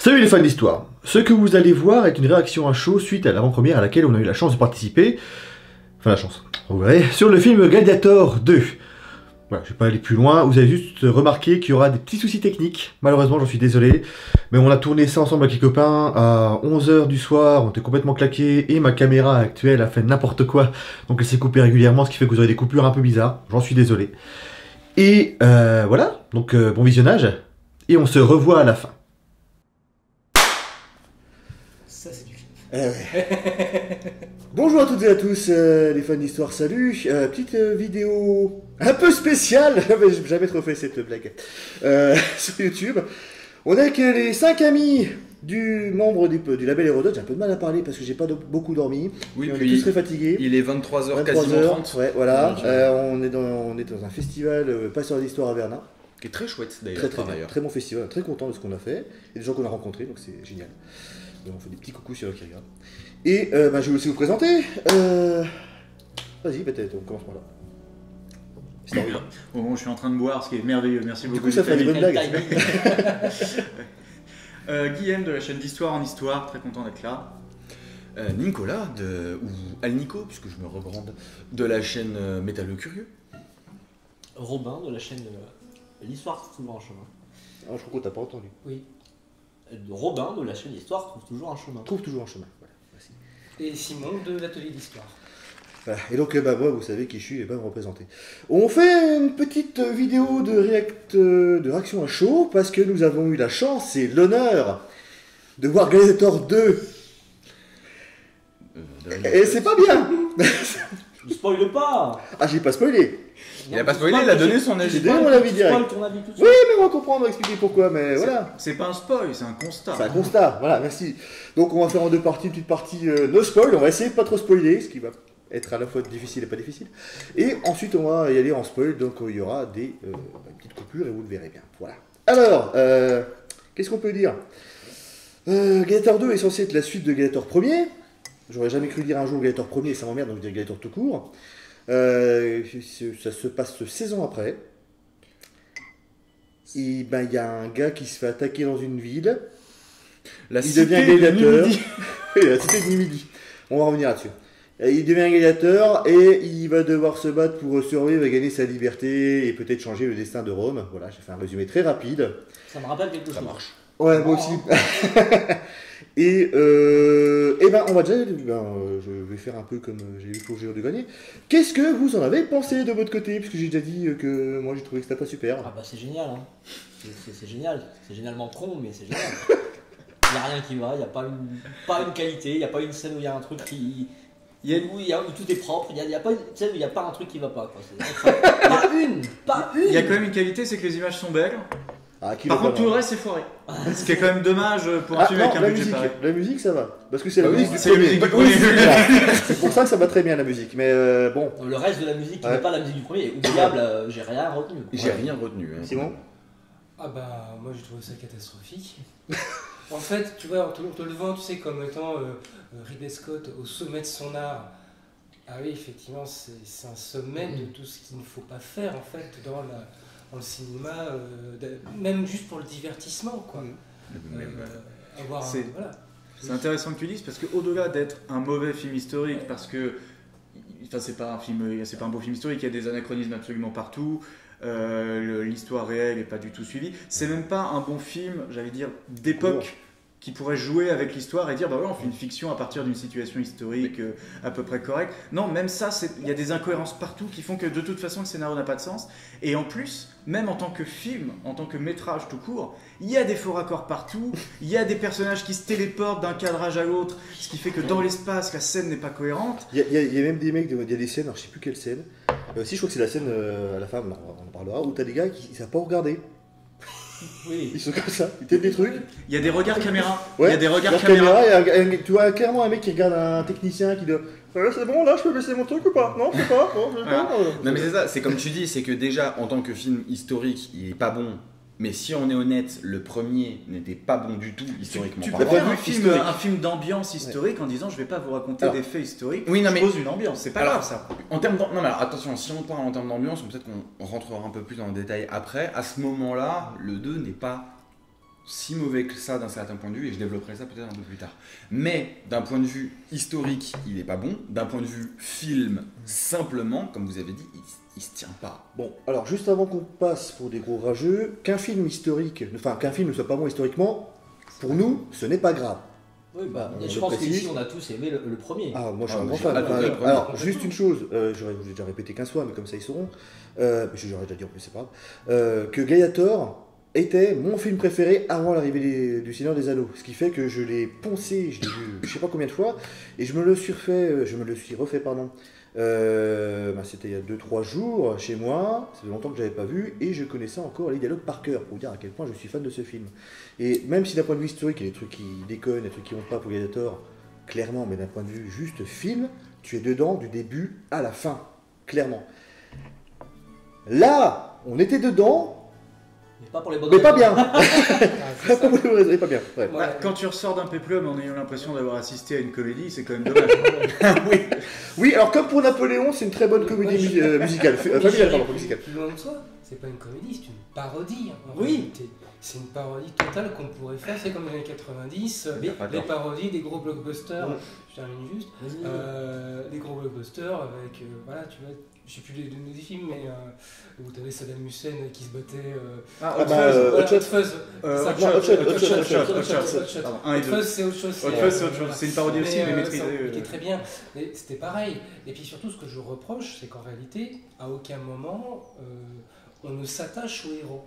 Salut les fans d'histoire. Ce que vous allez voir est une réaction à chaud suite à l'avant-première à laquelle on a eu la chance de participer. Enfin la chance, vous verrez, sur le film Gladiator 2. Voilà, je vais pas aller plus loin, vous avez juste remarqué qu'il y aura des petits soucis techniques. Malheureusement, j'en suis désolé. Mais on a tourné ça ensemble avec les copains à 11 h du soir, on était complètement claqués et ma caméra actuelle a fait n'importe quoi. Donc elle s'est coupée régulièrement, ce qui fait que vous aurez des coupures un peu bizarres. J'en suis désolé. Et voilà, donc bon visionnage. Et on se revoit à la fin. Ça, c'est du film. Ouais. Bonjour à toutes et à tous, les fans d'histoire, salut. Petite vidéo un peu spéciale, j'ai jamais trop fait cette blague, sur YouTube. On est avec les 5 amis du membre du label Hérodote. J'ai un peu de mal à parler parce que j'ai pas beaucoup dormi. Oui, on est puis tous très fatigués. Il est 23 h, 23 quasiment heures, 30. ouais, voilà. On est dans un festival Passeurs d'histoire à Verdun. Qui est très chouette d'ailleurs. Très, très bon festival, très content de ce qu'on a fait. Et des gens qu'on a rencontrés, donc c'est génial. On fait des petits coucous sur le qui regarde. Et je vais aussi vous présenter. Vas-y, peut-être, on commence par là. Bon, je suis en train de boire, ce qui est merveilleux. Merci beaucoup. Du coup, ça fait des bonnes blagues. Guillaume de la chaîne d'Histoire en Histoire, très content d'être là. Nicolas, ou Alnico, puisque je me rebrande, de la chaîne Métal le Curieux. Robin de la chaîne L'Histoire trouve toujours un chemin. Ah, je crois qu'on t'a pas entendu. Oui. Robin de la chaîne L'Histoire trouve toujours un chemin. Trouve toujours un chemin. Voilà, merci. Et Simon de l'atelier d'Histoire. Voilà. Et donc, moi, vous savez qui je suis et pas me représenter. On fait une petite vidéo de réaction à chaud parce que nous avons eu la chance et l'honneur de voir Gladiator 2. Et c'est pas bien. Ne spoile pas. Ah, j'ai pas spoilé. Il a pas spoilé, il a donné son avis. J'ai donné mon avis direct. Ton avis tout de Oui, suite. mais on va comprendre, on va expliquer pourquoi, mais voilà. C'est pas un spoil, c'est un constat. C'est un constat, voilà, merci. Donc on va faire en deux parties, une petite partie no spoil, on va essayer de pas trop spoiler, ce qui va être à la fois difficile et pas difficile. Et ensuite on va y aller en spoil, donc il y aura des petites coupures et vous le verrez bien. Voilà. Alors, qu'est-ce qu'on peut dire Gladiator 2 est censé être la suite de Gladiator 1er. J'aurais jamais cru dire un jour Gladiator 1er, ça m'emmerde, donc je dis Gladiator tout court. Ça se passe 16 ans après. Et ben il y a un gars qui se fait attaquer dans une ville. La Il devient gladiateur. Oui, la cité de Numidie. On va revenir là-dessus. Il devient gladiateur et il va devoir se battre pour survivre et gagner sa liberté et peut-être changer le destin de Rome. Voilà, j'ai fait un résumé très rapide. Ça me rappelle quelque chose. Ça marche. Ouais, moi aussi. Et ben on va déjà, je vais faire un peu comme j'ai eu pour Géant de gagner. Qu'est-ce que vous en avez pensé de votre côté? Puisque j'ai déjà dit que moi j'ai trouvé que c'était pas super. Ah bah c'est génial, hein. C'est génial. C'est génialement con, mais c'est génial. Il n'y a rien qui va, il n'y a pas une qualité, il n'y a pas une scène où il y a un truc qui... où tout est propre, il n'y a pas une scène où il n'y a pas un truc qui va pas. Quoi. Pas une. Il y a quand même une qualité, c'est que les images sont belles. Ah, Par contre, tout le reste, c'est foiré. Ce qui est quand même dommage pour un film avec un la budget musique, pareil. la musique ça va. Parce que c'est la Bah oui, musique du c'est la premier. musique du Oui, premier. c'est ça. C'est pour ça que ça va très bien la musique. Mais bon. Le reste de la musique qui Ouais. n'est pas la musique du premier est oubliable, j'ai rien retenu. J'ai rien retenu. Hein. Simon? Ah bah moi j'ai trouvé ça catastrophique. En fait, tu vois, on te le vend, tu sais, comme étant Ridley Scott au sommet de son art. Ah oui, effectivement, c'est un sommet de tout ce qu'il ne faut pas faire en fait dans le cinéma, même juste pour le divertissement, quoi. Avoir C'est- voilà. C'est intéressant que tu dises parce qu'au-delà d'être un mauvais film historique, parce que enfin, c'est pas un beau film historique, il y a des anachronismes absolument partout, l'histoire réelle n'est pas du tout suivie, c'est même pas un bon film, j'allais dire, d'époque qui pourrait jouer avec l'histoire et dire bah ouais on fait une fiction à partir d'une situation historique à peu près correcte. Non, même ça, il y a des incohérences partout qui font que de toute façon le scénario n'a pas de sens. Et en plus, même en tant que film, en tant que métrage tout court, il y a des faux raccords partout, il y a des personnages qui se téléportent d'un cadrage à l'autre, ce qui fait que dans l'espace la scène n'est pas cohérente. Il y a même des mecs, il y a des scènes, alors je sais plus quelle scène. Si je crois que c'est la scène à la fin, on en parlera, où t'as des gars qui ne savent pas regarder. Oui. Ils sont comme ça, ils testent des trucs. Il y a des regards caméra, Ouais, il y a des regards leur caméra. tu vois clairement un mec qui regarde un technicien qui dit c'est bon là je peux baisser mon truc ou pas? Non je peux pas, non, je peux pas. Non mais c'est ça, c'est comme tu dis, c'est que déjà en tant que film historique, il est pas bon. Mais si on est honnête, le premier n'était pas bon du tout historiquement Tu peux parlant. pas faire vu historique. un film d'ambiance historique en disant je vais pas vous raconter Alors, des faits historiques, oui, non, je mais- pose une ambiance, c'est pas Alors, grave ça. En termes non mais alors, attention, si on parle en termes d'ambiance, peut-être qu'on rentrera un peu plus dans le détail après. À ce moment-là, le 2 n'est pas si mauvais que ça d'un certain point de vue, et je développerai ça peut-être un peu plus tard. Mais d'un point de vue historique, il est pas bon. D'un point de vue film, simplement, comme vous avez dit, il se tient pas. Bon, alors juste avant qu'on passe pour des gros rageux, qu'un film historique, enfin qu'un film ne soit pas bon historiquement, pour nous, ce n'est pas grave. Oui, bah, on je le pense précise. qu'ici on a tous aimé le premier. Ah, moi je suis Ah, un moi, grand j'ai fan. adoré le premier. Alors, juste une chose, j'aurais déjà répété 15 fois, mais comme ça ils sauront, j'aurais déjà dit en plus, c'est pas grave, que Gladiator était mon film préféré avant l'arrivée du Seigneur des Anneaux. Ce qui fait que je l'ai poncé, je l'ai vu je sais pas combien de fois, et je me le suis refait, pardon. C'était il y a 2-3 jours chez moi, ça fait longtemps que je l'avais pas vu, et je connaissais encore les dialogues par cœur, pour dire à quel point je suis fan de ce film. Et même si d'un point de vue historique, il y a des trucs qui déconnent, des trucs qui vont pas pour Gladiator, clairement, mais d'un point de vue juste film, tu es dedans du début à la fin, clairement. Là, on était dedans, Mais pas pour les bonnes mais pas raisons. bien. Ah, c'est ça. Pas bien. Ouais. Ouais. Bah, quand tu ressors d'un péplum en ayant l'impression d'avoir assisté à une comédie, c'est quand même dommage. Oui, alors comme pour Napoléon, c'est une très bonne comédie musicale, familiale, pardon, pas musicale. Plus loin de soi, c'est pas une comédie, c'est une parodie. En Oui. réalité. C'est une parodie totale qu'on pourrait faire, c'est comme dans les années 90, les parodies des gros blockbusters, je termine juste, Vas-y. des gros blockbusters avec, voilà, tu vois, je sais plus les noms des films, mais où t'avais Saddam Hussein qui se battait. Ah, Ah, Hot bah, Fuzz. Voilà, Hot Hot Fuzz. Hot C'est ça. Shot. Pardon, un et Hot deux. Fuzz, c'est autre chose. Hot Fuzz, c'est autre chose. C'est une parodie aussi, mais ça, maîtrisée. qui est très bien. Mais c'était pareil. Et puis surtout, ce que je reproche, c'est qu'en réalité, à aucun moment, on ne s'attache au héros.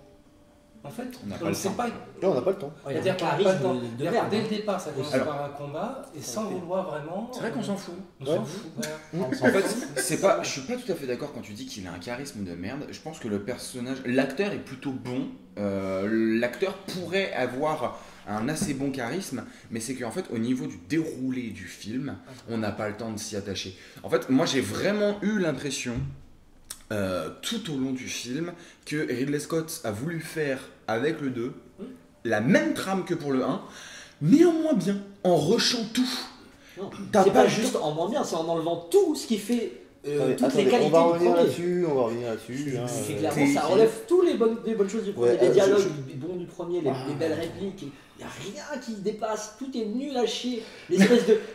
En fait, On n'a pas on ne le sait temps. pas. Non, on n'a pas le temps. Ouais, il y a C'est-à-dire un qu'on n'a pas le charisme temps. de C'est-à-dire merde. que dès le départ, ça commence Alors- par un combat et sans vouloir vraiment. C'est vrai qu'on s'en fout. On s'en fout. Voilà. En fait, c'est pas, je suis pas tout à fait d'accord quand tu dis qu'il a un charisme de merde. Je pense que le personnage, l'acteur est plutôt bon. L'acteur pourrait avoir un assez bon charisme, mais c'est qu'en fait, au niveau du déroulé du film, on n'a pas le temps de s'y attacher. En fait, moi, j'ai vraiment eu l'impression, tout au long du film, que Ridley Scott a voulu faire avec le 2 la même trame que pour le 1, mais en moins bien, en rushant tout. Non, T'as c'est pas pas le juste en moins bien, c'est en enlevant tout ce qui fait toutes Attendez, les qualités on va du revenir premier. là-dessus, hein, C'est clairement, ça relève tous les bonnes choses du premier, Ouais, les dialogues je- bons du premier, les belles répliques, il n'y a rien qui dépasse, tout est nul à chier.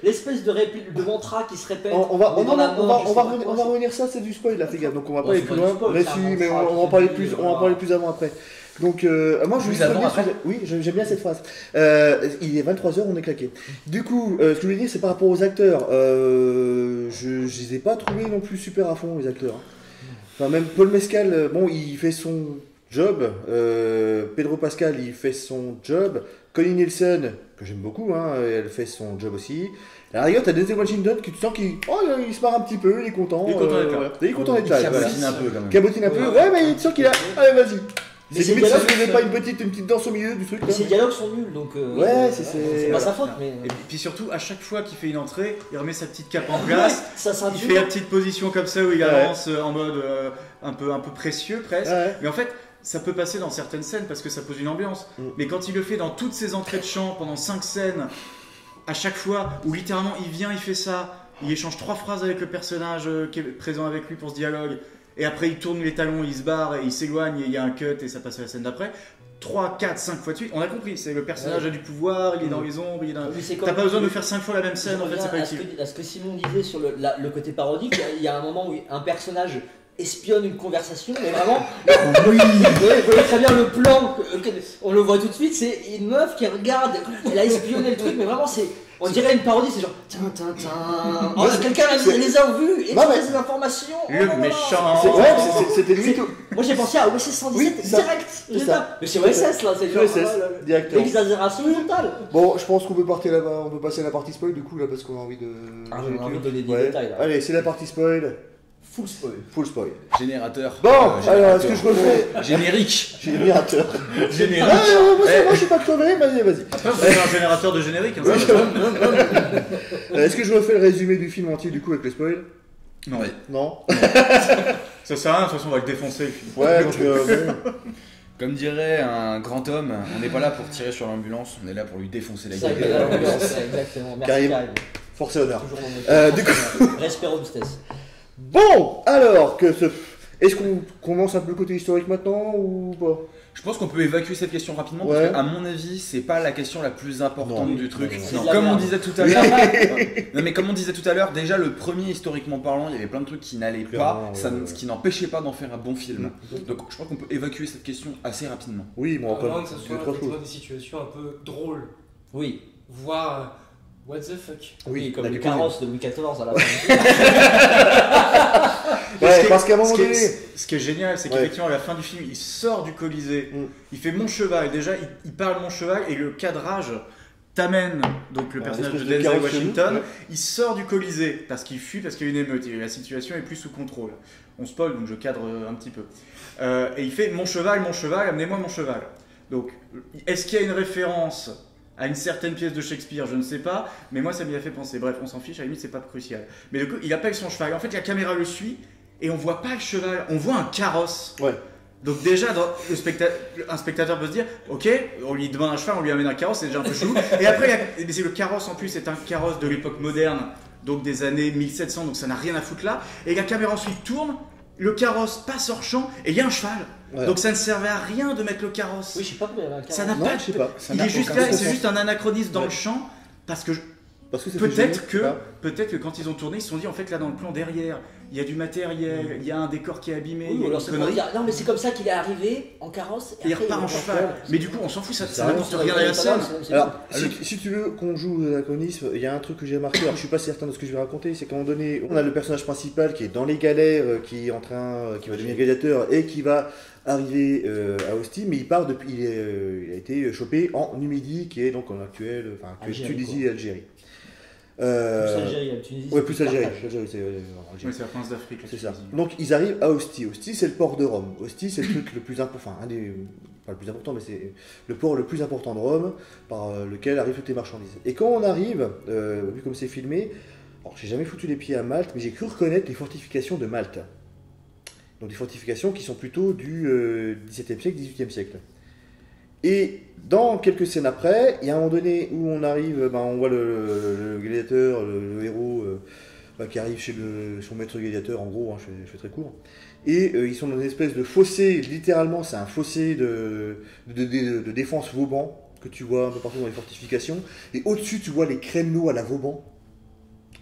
L'espèce de réplique, de mantra qui se répète. On va dans la mort, je sais pas quoi, on va revenir ça, c'est du spoil là, fais gaffe, donc on va pas Bon, aller c'est plus pas loin. du spoil, Mais c'est si, un mais mantra on va en qui parler dit, plus, on va voilà. en parler plus avant après. Donc moi je Plus voulais avant, revenir sur... après. Oui, j'aime bien cette phrase. Il est 23h, on est claqué. Du coup, ce que je voulais dire, c'est par rapport aux acteurs. Je les ai pas trouvés non plus super à fond, les acteurs. Enfin, même Paul Mescal, bon, il fait son job. Pedro Pascal, il fait son job. Connie Nielsen, que j'aime beaucoup, hein, elle fait son job aussi. À la rigueur, t'as Denzel Washington qui tu sens qu'il il se marre un petit peu, il est content. Il est content d'être là. voilà. Il est content d'être Il là. Voilà. cabotine un peu quand même. Cabotine un peu, Ouais. ouais, mais tu sens qu'il a. Allez, vas-y. Mais C'est ces limite ça, dialogues, ce n'est pas une petite danse au milieu du truc. Mais Là. ces dialogues sont nuls, donc Ouais, c'est- pas sa faute, mais Et puis surtout, à chaque fois qu'il fait une entrée, il remet sa petite cape en glace. ça c'est un Il truc. fait la petite position comme ça où il Ouais. avance en mode un peu précieux presque. Ouais. Mais en fait, ça peut passer dans certaines scènes parce que ça pose une ambiance. Mm. Mais quand il le fait dans toutes ses entrées de chant pendant 5 scènes, à chaque fois où littéralement il vient, il fait ça, il échange 3 phrases avec le personnage qui est présent avec lui pour ce dialogue, et après il tourne les talons, il se barre et il s'éloigne et il y a un cut et ça passe à la scène d'après. 3, 4, 5 fois de suite, on a compris, c'est le personnage a du pouvoir, il est dans les ombres, il est dans... Oui, c'est comme- T'as pas besoin de faire 5 fois la même Je scène, en fait c'est pas reviens à ce utile. à ce que Simon disait sur le côté parodique, il y a un moment où un personnage espionne une conversation, mais vraiment, oui, vous voyez très bien le plan, on le voit tout de suite, c'est une meuf qui regarde, elle a espionné le truc, mais vraiment on dirait une parodie, c'est genre oh, quelqu'un les a vus et Non, toutes mais- ces informations. Le oh là là. méchant. C'était limite. Moi j'ai pensé à OSS 117 Oui, c'est ça. direct. C'est ça. Mais c'est OSS là, c'est C'est genre OSS, directement. l'exagération totale. Bon, je pense qu'on peut partir là-bas, on peut passer à la partie spoil du coup là parce qu'on a envie de. Ah, on a envie de donner des Ouais. détails, là. Allez, c'est la partie spoil, Full spoil. full spoil. Générateur. Bon, générateur. alors est-ce que je refais Générique. Générateur. Générique. Ah, moi c'est bon, je suis pas crevé, vas-y. Après, c'est un générateur de générique. Hein, ça. Est-ce que je refais le résumé du film entier du coup avec le spoil Non, Non. ça sert à rien, de toute façon on va le défoncer le film. Ouais, donc bon. Comme dirait un grand homme, on n'est pas là pour tirer sur l'ambulance, on est là pour lui défoncer la Ça, gueule. exactement. Merci Karim. Karim. Force et honneur. Toujours dans notre- Du coup. Respect robustesse. Bon, alors que ce. Est-ce qu'on commence un peu le côté historique maintenant ou pas? Je pense qu'on peut évacuer cette question rapidement Ouais. parce qu'à mon avis, c'est pas la question la plus importante Non. du truc. Non, non, non. Comme C'est de la on merde. disait tout à l'heure, non mais comme on disait tout à l'heure, déjà le premier historiquement parlant, il y avait plein de trucs qui n'allaient pas, Clairement, ce qui n'empêchait pas d'en faire un bon film. Donc je crois qu'on peut évacuer cette question assez rapidement. Oui, bon, À après, moins que ce deux, soit trois effectivement choses. des situations un peu drôles, Oui, voire what the fuck. oui, comme la le découverte. carrosse de Louis XIV à la fin. Ouais, parce qu'à un moment Ce qui donné. est- ce qui est génial, c'est Ouais. qu'effectivement, à la fin du film, il sort du Colisée, il fait mon cheval. Déjà, il parle mon cheval et le cadrage t'amène, donc le Un personnage de espèce de Denzel carrosse Washington, chelou, ouais. il sort du Colisée parce qu'il fuit, parce qu'il y a une émeute et la situation est plus sous contrôle. On spoil, donc je cadre un petit peu. Et il fait mon cheval, amenez-moi mon cheval. Donc, est-ce qu'il y a une référence à une certaine pièce de Shakespeare, je ne sais pas, mais moi ça m'y a fait penser. Bref, on s'en fiche, à la limite c'est pas crucial. Mais du coup, il appelle son cheval. En fait, la caméra le suit et on voit pas le cheval, on voit un carrosse. Ouais. Donc déjà, un spectateur peut se dire, ok, on lui demande un cheval, on lui amène un carrosse, c'est déjà un peu chelou. Et après, mais c'est le carrosse en plus, c'est un carrosse de l'époque moderne, donc des années 1700, donc ça n'a rien à foutre là. Et la caméra ensuite tourne, le carrosse passe hors champ et il y a un cheval. Ouais. Donc ça ne servait à rien de mettre le carrosse. Oui, je sais pas pourquoi il y avait un Ça carrosse. n'a Non, pas, je sais pas. Ça il n'a est juste aucun là, et sens. c'est juste un anachronisme dans Ouais. le champ, parce que Parce que ça fait peut-être génial, que, ça. peut-être que quand ils ont tourné, ils se sont dit en fait là dans le plan derrière, il y a du matériel, il y a un décor qui est abîmé, Oui, il y a alors une c'est pour connerie. dire, non mais c'est comme ça qu'il est arrivé en carrosse Et il après, repart en est cheval. Mais du coup, on s'en fout, ça Ça a n'apporte Ça, rien à la c'est scène. pas grave, c'est Alors, tout. si tu veux qu'on joue l'anachronisme, il y a un truc que j'ai remarqué, alors je suis pas certain de ce que je vais raconter, c'est qu'à un moment donné, on a le personnage principal qui est dans les galères, qui est en train, qui va devenir gladiateur et qui va arriver à Ostie, mais il part depuis, il a été chopé en Numidie, qui est donc en actuelle, Algérie, Tunisie et Algérie. Plus Algérie, la Tunisie. Ouais, c'est plus le Algérie. partage. Algérie, c'est Algérie. Oui, c'est la France d'Afrique. C'est la ça. Tunisie. Donc ils arrivent à Ostie. Ostie, c'est le port de Rome. Ostie, c'est le truc le plus important, enfin, pas le plus important, mais c'est le port le plus important de Rome, par lequel arrivent toutes les marchandises. Et quand on arrive, vu comme c'est filmé, alors j'ai jamais foutu les pieds à Malte, mais j'ai cru reconnaître les fortifications de Malte. Donc des fortifications qui sont plutôt du XVIIe siècle, XVIIIe siècle. Et dans quelques scènes après, il y a un moment donné où on arrive, on voit le gladiateur, le héros qui arrive chez son maître gladiateur, en gros, hein, je fais très court. Et ils sont dans une espèce de fossé, littéralement c'est un fossé de défense Vauban, que tu vois un peu partout dans les fortifications. Et au-dessus tu vois les créneaux à la Vauban.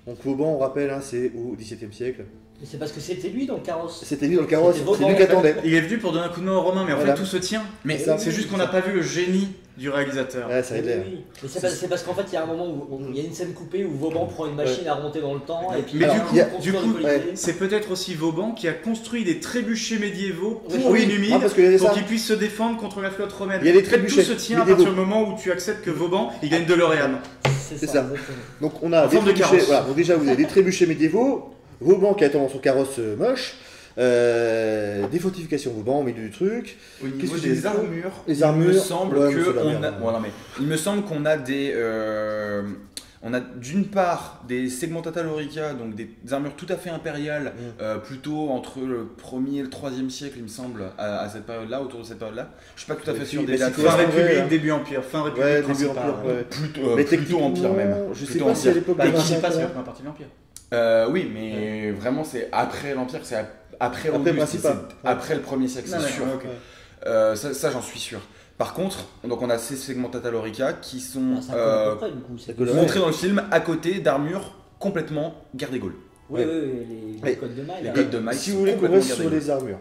Donc Vauban, on rappelle, hein, c'est au XVIIe siècle. Mais c'est parce que c'était lui dans le carrosse. C'était lui dans le carrosse, C'était c'est Vauban, lui qui en fait. attendait. Il est venu pour donner un coup de main aux Romains, mais en Voilà. fait tout se tient. Mais ça. C'est juste qu'on n'a pas vu le génie du réalisateur. Ouais, ça Oui, aide l'air. oui. Mais c'est parce qu'en fait, il y a un moment où il y a une scène coupée où Vauban prend une machine à remonter dans le temps et puis Mais Alors, du coup, il y a- construire du le coup, Colisée. c'est peut-être aussi Vauban qui a construit des trébuchets médiévaux pour Oui, les Numides, parce qu'il y avait pour ça. qu'ils puissent se défendre contre la flotte romaine. Il y a des En fait, tout trébuchets se tient à médiévaux. partir du moment où tu acceptes que Vauban, il gagne de l'Oréal. C'est C'est ça, ça. exactement. Donc on a En forme de trébuchets, carrosse. voilà, donc déjà vous avez des trébuchets médiévaux, Vauban qui attend dans son carrosse moche, des fortifications Vauban au milieu du truc. Au Qu'est-ce niveau que des j'ai armures, Les il armures, me semble ouais, mais que c'est la on merde, a, hein. voilà, mais il me semble qu'on a on a d'une part des segmenta talorica, donc des armures tout à fait impériales, plutôt entre le 1er et le 3e siècle, il me semble, à cette période-là, autour de cette période-là. Je suis pas tout à fait Et sûr puis, des bah, dates. c'est Fin Ouais, République, hein. début Empire. Fin République, Ouais, début principale. Empire, ouais. Plutôt, Mais plutôt Empire même. techniquement, je sais Plutôt pas si à Empire. l'époque Bah, de il Vincent, pas ouais. sur la partie de l'Empire. Oui, mais vraiment c'est après l'Empire, c'est après Après Auguste, principal. c'est après le 1er siècle, c'est Non, sûr. d'accord, ok. Ça j'en suis sûr. Par contre, donc on a ces segmenta talorica qui sont Ah, ça colle à peu près, du coup. ça C'est- colle à- montrés dans le film à côté d'armures complètement guerre des Gaules. Oui, oui, oui, les Mais- codes de maille. les là. codes de maille Si sont vous voulez qu'on complètement reste guerre sur des Gaules. les armures.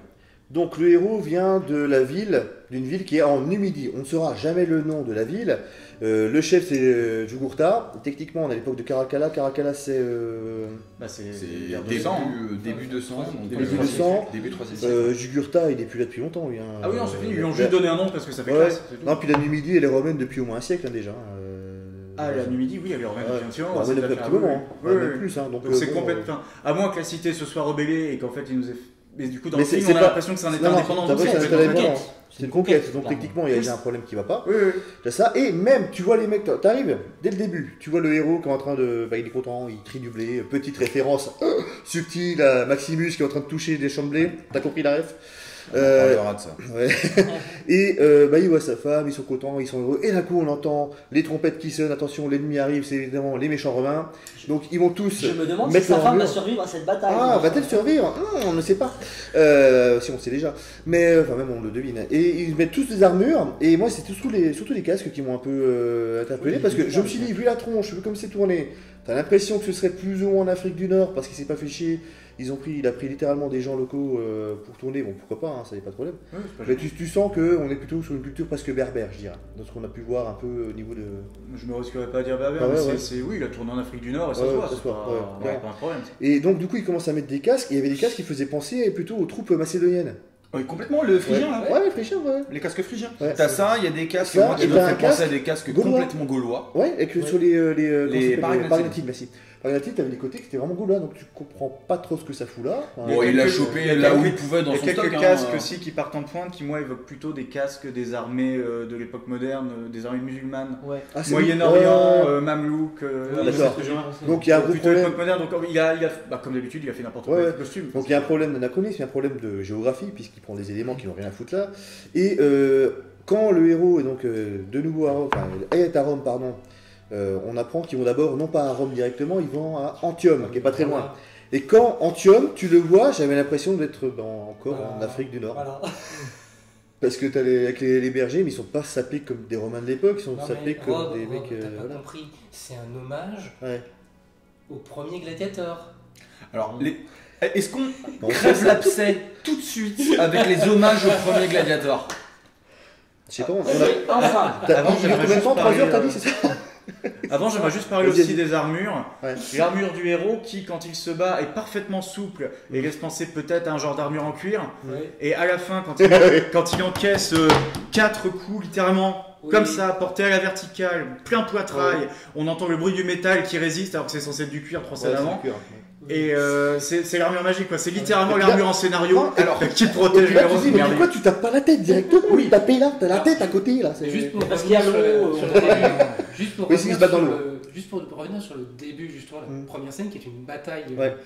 Donc le héros vient de la ville, d'une ville qui est en Numidie. On ne saura jamais le nom de la ville. Le chef c'est Jugurtha. Techniquement on est à l'époque de Caracalla. Caracalla c'est Bah, c'est C'est guerre de début, sang. début 200, donc Début euh, 200. début 3e siècle. Jugurtha, il est plus là depuis longtemps. Lui, hein. Ah oui, non, c'est fini. Ils lui ont la- juste donné un nom parce que ça fait Ouais. classe. c'est tout. Non, puis la Numidie, elle est romaine depuis au moins un siècle hein, déjà. Ah, la Numidie, oui, elle est romaine Ouais. depuis un petit moment. Romaine c'est depuis un l'affaire, petit moment. oui. hein. Oui, Ouais, oui, même oui. plus. Hein, donc Donc c'est bon, complètement. À moins que la cité se soit rebellée et qu'en fait il nous ait. Mais du coup, dans Mais le film, c'est on a pas- l'impression que c'est un état Non, non, indépendant. c'est donc vrai, c'est un complètement état indépendant. conquête. C'est une conquête, donc clairement. techniquement il y a un problème qui va pas. Oui, oui. T'as ça, et même tu vois les mecs, t'arrives dès le début, tu vois le héros qui est en train de. Bah, il est content, il trie du blé, petite référence subtile à Maximus qui est en train de toucher des champs de blé, t'as compris la ref? On Euh, parlera de ça. Ouais. Et il voit sa femme, ils sont contents, ils sont heureux. Et d'un coup, on entend les trompettes qui sonnent. Attention, l'ennemi arrive, c'est évidemment les méchants romains. Donc ils vont tous Je me demande si mettre sa leur femme va armure. survivre à cette bataille. Ah, va-t-elle survivre? On ne sait pas. Si on sait déjà. Mais, enfin, même on le devine. Et ils mettent tous des armures. Et moi, c'est surtout les casques qui m'ont un peu interpellé. Oui, Parce que les je me suis dit, vu la tronche, vu comme c'est tourné, t'as l'impression que ce serait plus ou moins en Afrique du Nord parce qu'il s'est pas fait chier. Il a pris littéralement des gens locaux pour tourner. Bon, pourquoi pas, ça n'est pas de problème. Ouais, c'est pas Mais gênant. tu sens qu'on est plutôt sur une culture presque berbère, je dirais. Dans ce qu'on a pu voir un peu au niveau de. Je me risquerais pas à dire berbère, Ah ouais, mais ouais. oui, il a tourné en Afrique du Nord et ça Ouais, se voit, ça c'est se voit, pas, ouais. pas un problème. Et donc, du coup, ils commencent à mettre des casques. Et il y avait des casques qui faisaient penser plutôt aux troupes macédoniennes. Oui, complètement, le phrygien là. Ouais, Fléchard, ouais. Les casques phrygiens. Ouais. T'as ça, il y a des casques Ça, moi, qui et me t'as un fait penser à casque des casques gaulois. complètement gaulois. Ouais, et que sur Les paragnathides. paragnathides, merci. Paragnathides, t'avais des côtés qui étaient vraiment gaulois, donc tu comprends pas trop ce que ça fout là. Bon, il l'a chopé il y a là où quelques- il pouvait dans Il y a son quelques stock. casques hein. aussi qui partent en pointe qui, moi, évoquent plutôt des casques des armées de l'époque moderne, des armées musulmanes. Ouais. Ah, c'est Moyen-Orient, ouais. Mamelouk, d'accord. ce genre. Donc il y a un gros Plutôt problème. l'époque moderne, donc comme d'habitude, il a fait n'importe quoi Ouais, avec le costume. Donc il y a un problème d'anachronisme, il y a un problème de géographie, puisqu'il prend des éléments qui n'ont rien à foutre là. Et quand le héros est donc de nouveau à Rome, enfin, est à Rome, pardon, on apprend qu'ils vont d'abord, non pas à Rome directement, ils vont à Antium, qui est pas très loin. Et quand Antium, tu le vois, j'avais l'impression d'être encore en Afrique du Nord. Voilà. Parce que t'as avec les bergers, mais ils sont pas sapés comme des Romains de l'époque, ils sont Non, sapés mais comme Rob, des Rob, mecs. t'as pas Voilà. compris, c'est un hommage Ouais. au premier gladiateur. Alors, est-ce qu'on Bon, crève l'abcès tout de suite avec les hommages au premier gladiateur? je sais pas, on a. Enfin. T'as Avant, dit j'aimerais combien de temps juste 3 heures, t'as parler, dit, c'est ça? Avant, j'aimerais juste parler Vas-y, aussi vas-y. des armures. Ouais. L'armure du héros qui, quand il se bat, est parfaitement souple et laisse penser peut-être à un genre d'armure en cuir. Ouais. Et à la fin, quand il encaisse 4 coups, littéralement, Oui. comme ça, porté à la verticale, plein poitrail, on entend le bruit du métal qui résiste alors que c'est censé être du cuir 3 scènes avant. Et c'est l'armure magique, quoi. C'est littéralement Et puis l'armure là- en scénario Alors, qui Et protège puis le là, héros. tu dis, mais pourquoi tu tapes pas la tête directement? Oui, taper là, t'as la tête à côté là. c'est- Juste pour Parce qu'il y a revenir sur l'eau, le- sur le on- début, juste pour Oui, revenir ils se battent dans sur l'eau. juste pour revenir sur le début, justement, la Mm. première scène qui est une bataille, Ouais.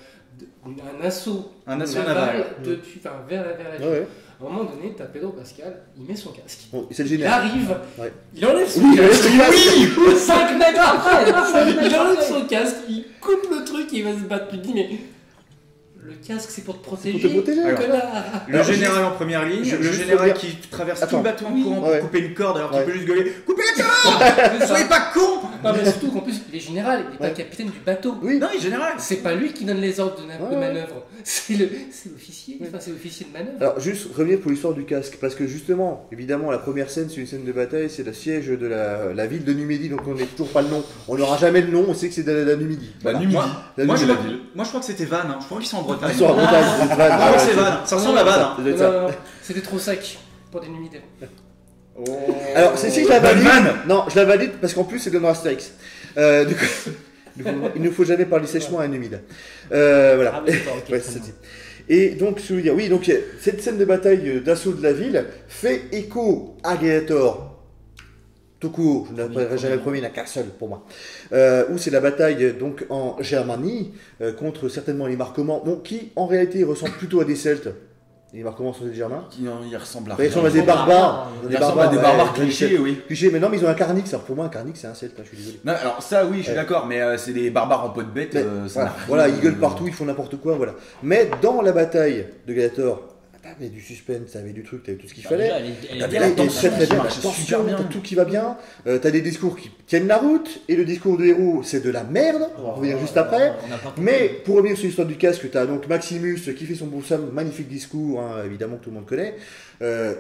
un assaut, Un assaut naval. depuis, enfin, vers la Ouais, ville. ouais. À un moment donné, t'as Pedro Pascal, il met son casque. Bon, c'est le Il général. arrive, Ouais. il enlève son Oui, casque. oui, 5 mètres après, il enlève après. son casque, il coupe le truc, il va se battre. Tu te dis, mais le casque c'est pour te protéger. Pour te protéger, Alors, connard. Le Alors, général en première ligne, je- le juste général faut qui traverse Attends. tout le bateau en Oui. courant pour Ouais. couper une corde alors Ouais. qu'il peut juste gueuler Coupez la corde Soyez pas con. Non, mais surtout qu'en plus, il est général, il n'est pas Ouais. capitaine du bateau. Oui. Non, il est général. C'est pas lui qui donne les ordres de, Ouais, de ouais. manœuvre, c'est l'officier, enfin c'est l'officier de manœuvre. Alors, juste revenir pour l'histoire du casque, parce que justement, évidemment, la première scène, c'est une scène de bataille, c'est le siège de la ville de Numidie, donc on n'est toujours pas le nom. On n'aura jamais le nom, on sait que c'est de la Numidie. Bah, Voilà. Numidie. La Moi je, Numidie. crois, moi je crois que c'était Vannes, hein. Je crois qu'ils sont en Bretagne. Ils sont en Bretagne, c'est Vannes, Je crois que c'est ouais, Vannes, ça ressemble à Vannes. hein. ça doit être ça. Non, c'était trop sec pour des numides. Alors, c'est si je la Bonne valide. vanne. Non, je la valide parce qu'en plus, c'est dans Astérix. Du coup, il ne faut jamais parler sèchement à un humide. Voilà. Ah oui, d'accord, ok. Ouais, très c'est bien. ça. Et donc, je veux dire, oui, donc cette scène de bataille d'assaut de la ville fait écho à Gladiator. Tout court, je n'appellerai jamais le premier, il n'y en a qu'un seul pour moi. Où c'est la bataille donc en Germanie contre certainement les Marcomanns, bon, qui en réalité ressemblent plutôt à des Celtes. Les Marcomanns sont des Germains. Il ressemble à Ils rien. ressemblent à des barbares. Il ressemble à des barbares clichés, oui. Clichés, mais non, mais ils ont un carnix. Alors pour moi, un carnix, c'est un Celte, hein, je suis désolé. Non, alors ça, oui, je suis Ouais. d'accord, mais c'est des barbares en peau de bête. Mais, Ça n'a voilà, rien ils gueulent de- partout, ils font n'importe quoi, voilà. Mais dans la bataille de Gladiator, t'avais du suspense, t'avais du truc, t'avais tout ce qu'il Bah, fallait. déjà, elle est T'as bien des- intense, très très qui bien, marche la super tension, bien. t'as tout qui va bien, t'as des discours qui tiennent la route, et le discours du héros, c'est de la merde, on va revenir juste après. On n'a pas compris. Mais pour revenir sur l'histoire du casque, t'as donc Maximus qui fait son beau Sam, magnifique discours, hein, évidemment que tout le monde connaît.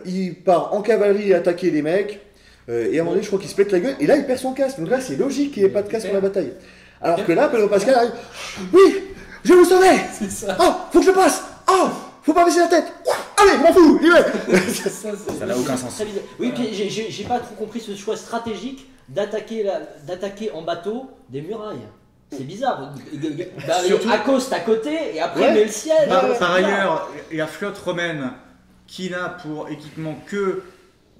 Il part en cavalerie attaquer les mecs, et à un moment donné, je crois qu'il se pète la gueule, et là il perd son casque. Donc là, c'est logique qu'il n'y ait pas de casque pour la bataille. Alors que là, Pedro Pascal arrive, oui, je vais vous sauver. C'est ça. Oh, faut que je passe. Oh, faut pas baisser la tête. Allez, je m'en fous, j'y vais. C'est ça, c'est Ça n'a aucun sens. Très bizarre. Oui, puis j'ai pas trop compris ce choix stratégique d'attaquer en bateau des murailles. C'est bizarre. Bah, Surtout- accoste à côté et après Ouais. met le ciel. Par, C'est par bizarre. ailleurs, la flotte romaine qui n'a pour équipement que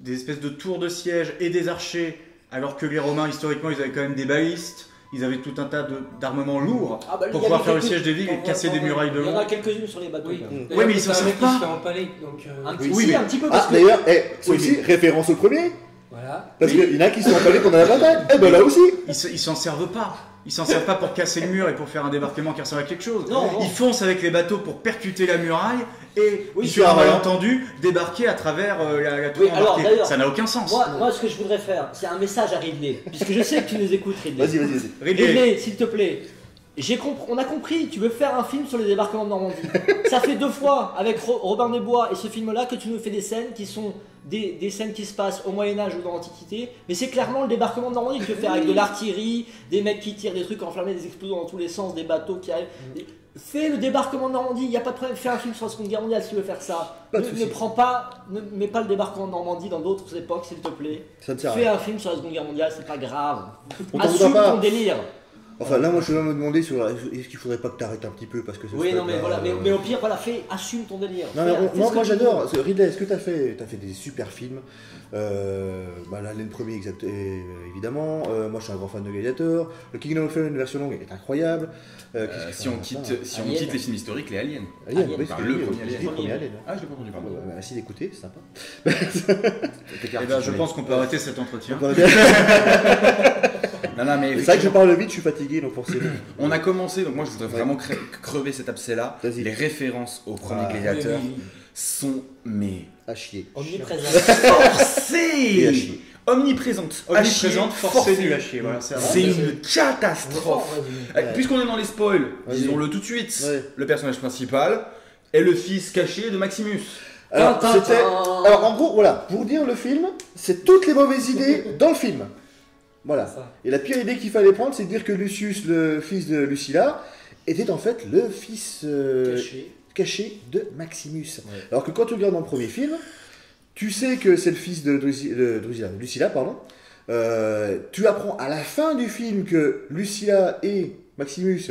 des espèces de tours de siège et des archers, alors que les Romains historiquement ils avaient quand même des balistes, ils avaient tout un tas d'armements lourds Ah bah, il pour y pouvoir avait faire le quelques- siège des villes et casser des murailles de Il y en long. a quelques-unes sur les bateaux. Oui, quand même. Ouais, mais ils s'en t'as un servent mec qui pas. se fait empaler, donc Un petit, Oui, si, mais- un petit peu parce Ah, que. d'ailleurs, c'est Oui, aussi référence au premier. voilà. Parce qu'il y en a qui sont emballés pendant la bataille. Eh ben là aussi. Ils s'en servent pas. Ils s'en servent pas pour casser le mur et pour faire un débarquement qui ressemble à quelque chose. Non, non. Ils foncent avec les bateaux pour percuter la muraille et, Oui, sur un c'est vrai. malentendu, débarquer à travers la tour Oui, alors, embarquée. d'ailleurs, Ça n'a aucun sens. Moi, ce que je voudrais faire, c'est un message à Ridley. Puisque je sais que tu nous écoutes, Ridley. Vas-y. Ridley, Ridley, s'il te plaît. On a compris, tu veux faire un film sur les débarquements de Normandie. Ça fait 2 fois avec Robin des Bois et ce film-là que tu nous fais des scènes qui sont des scènes qui se passent au Moyen-Âge ou dans l'Antiquité. Mais c'est clairement le débarquement de Normandie que tu veux faire avec de l'artillerie, des mecs qui tirent des trucs enflammés, des explosions dans tous les sens, des bateaux qui arrivent. Fais le débarquement de Normandie, il n'y a pas de problème. Fais un film sur la Seconde Guerre mondiale si tu veux faire ça. Pas de Ne souci. mets pas le débarquement de Normandie dans d'autres époques, s'il te plaît. Ça ne sert à Fais rien. un film sur la Seconde Guerre mondiale, c'est pas grave. On t'en voudra Assume pas. ton délire. Enfin, là, moi, je suis là à me demander sur est-ce qu'il faudrait pas que t'arrêtes un petit peu parce que ce Oui, serait non, mais pas- voilà, mais au pire, voilà, assume ton délire. Non, mais Fais ce moi que tu j'adore. veux. Ridley, est-ce que t'as fait des super films là, le premier, évidemment. Moi, je suis un grand fan de Gladiator. Le Kingdom of Heaven, une version longue, est incroyable. Si on quitte les films historiques, les aliens. Alien, Alien. oui, Enfin, c'est le lui, premier j'ai Alien. dit le premier Alien. Ah, je l'ai pas entendu, pardon. Merci d'écouter, c'est sympa. eh ben, je pense qu'on peut arrêter cet entretien. Non, non, mais C'est vrai que je parle vite, je suis fatigué, donc forcément. on a commencé, donc moi je voudrais vraiment crever cet abcès-là. Vas-y. Les références au premier Ah. Gladiateur Oui, oui, sont, mais, À chier. Omniprésent. Et à forcées, chier. omniprésentes, Omniprésente, forcée, forcées. nul à chier. Voilà, c'est C'est vrai. une catastrophe. Puisqu'on est dans les spoils, Vas-y. disons-le tout de suite. Ouais. Le personnage principal est le fils caché de Maximus. Alors, Tintin. c'était. Alors, en gros, voilà, pour dire le film, c'est toutes les mauvaises idées dans le film. Voilà. Ça. Et la pire idée qu'il fallait prendre, c'est de dire que Lucius, le fils de Lucilla, était en fait le fils caché de Maximus. Ouais. Alors que quand tu regardes dans le premier film, tu sais que c'est le fils de Lucilla, pardon. Tu apprends à la fin du film que Lucilla et Maximus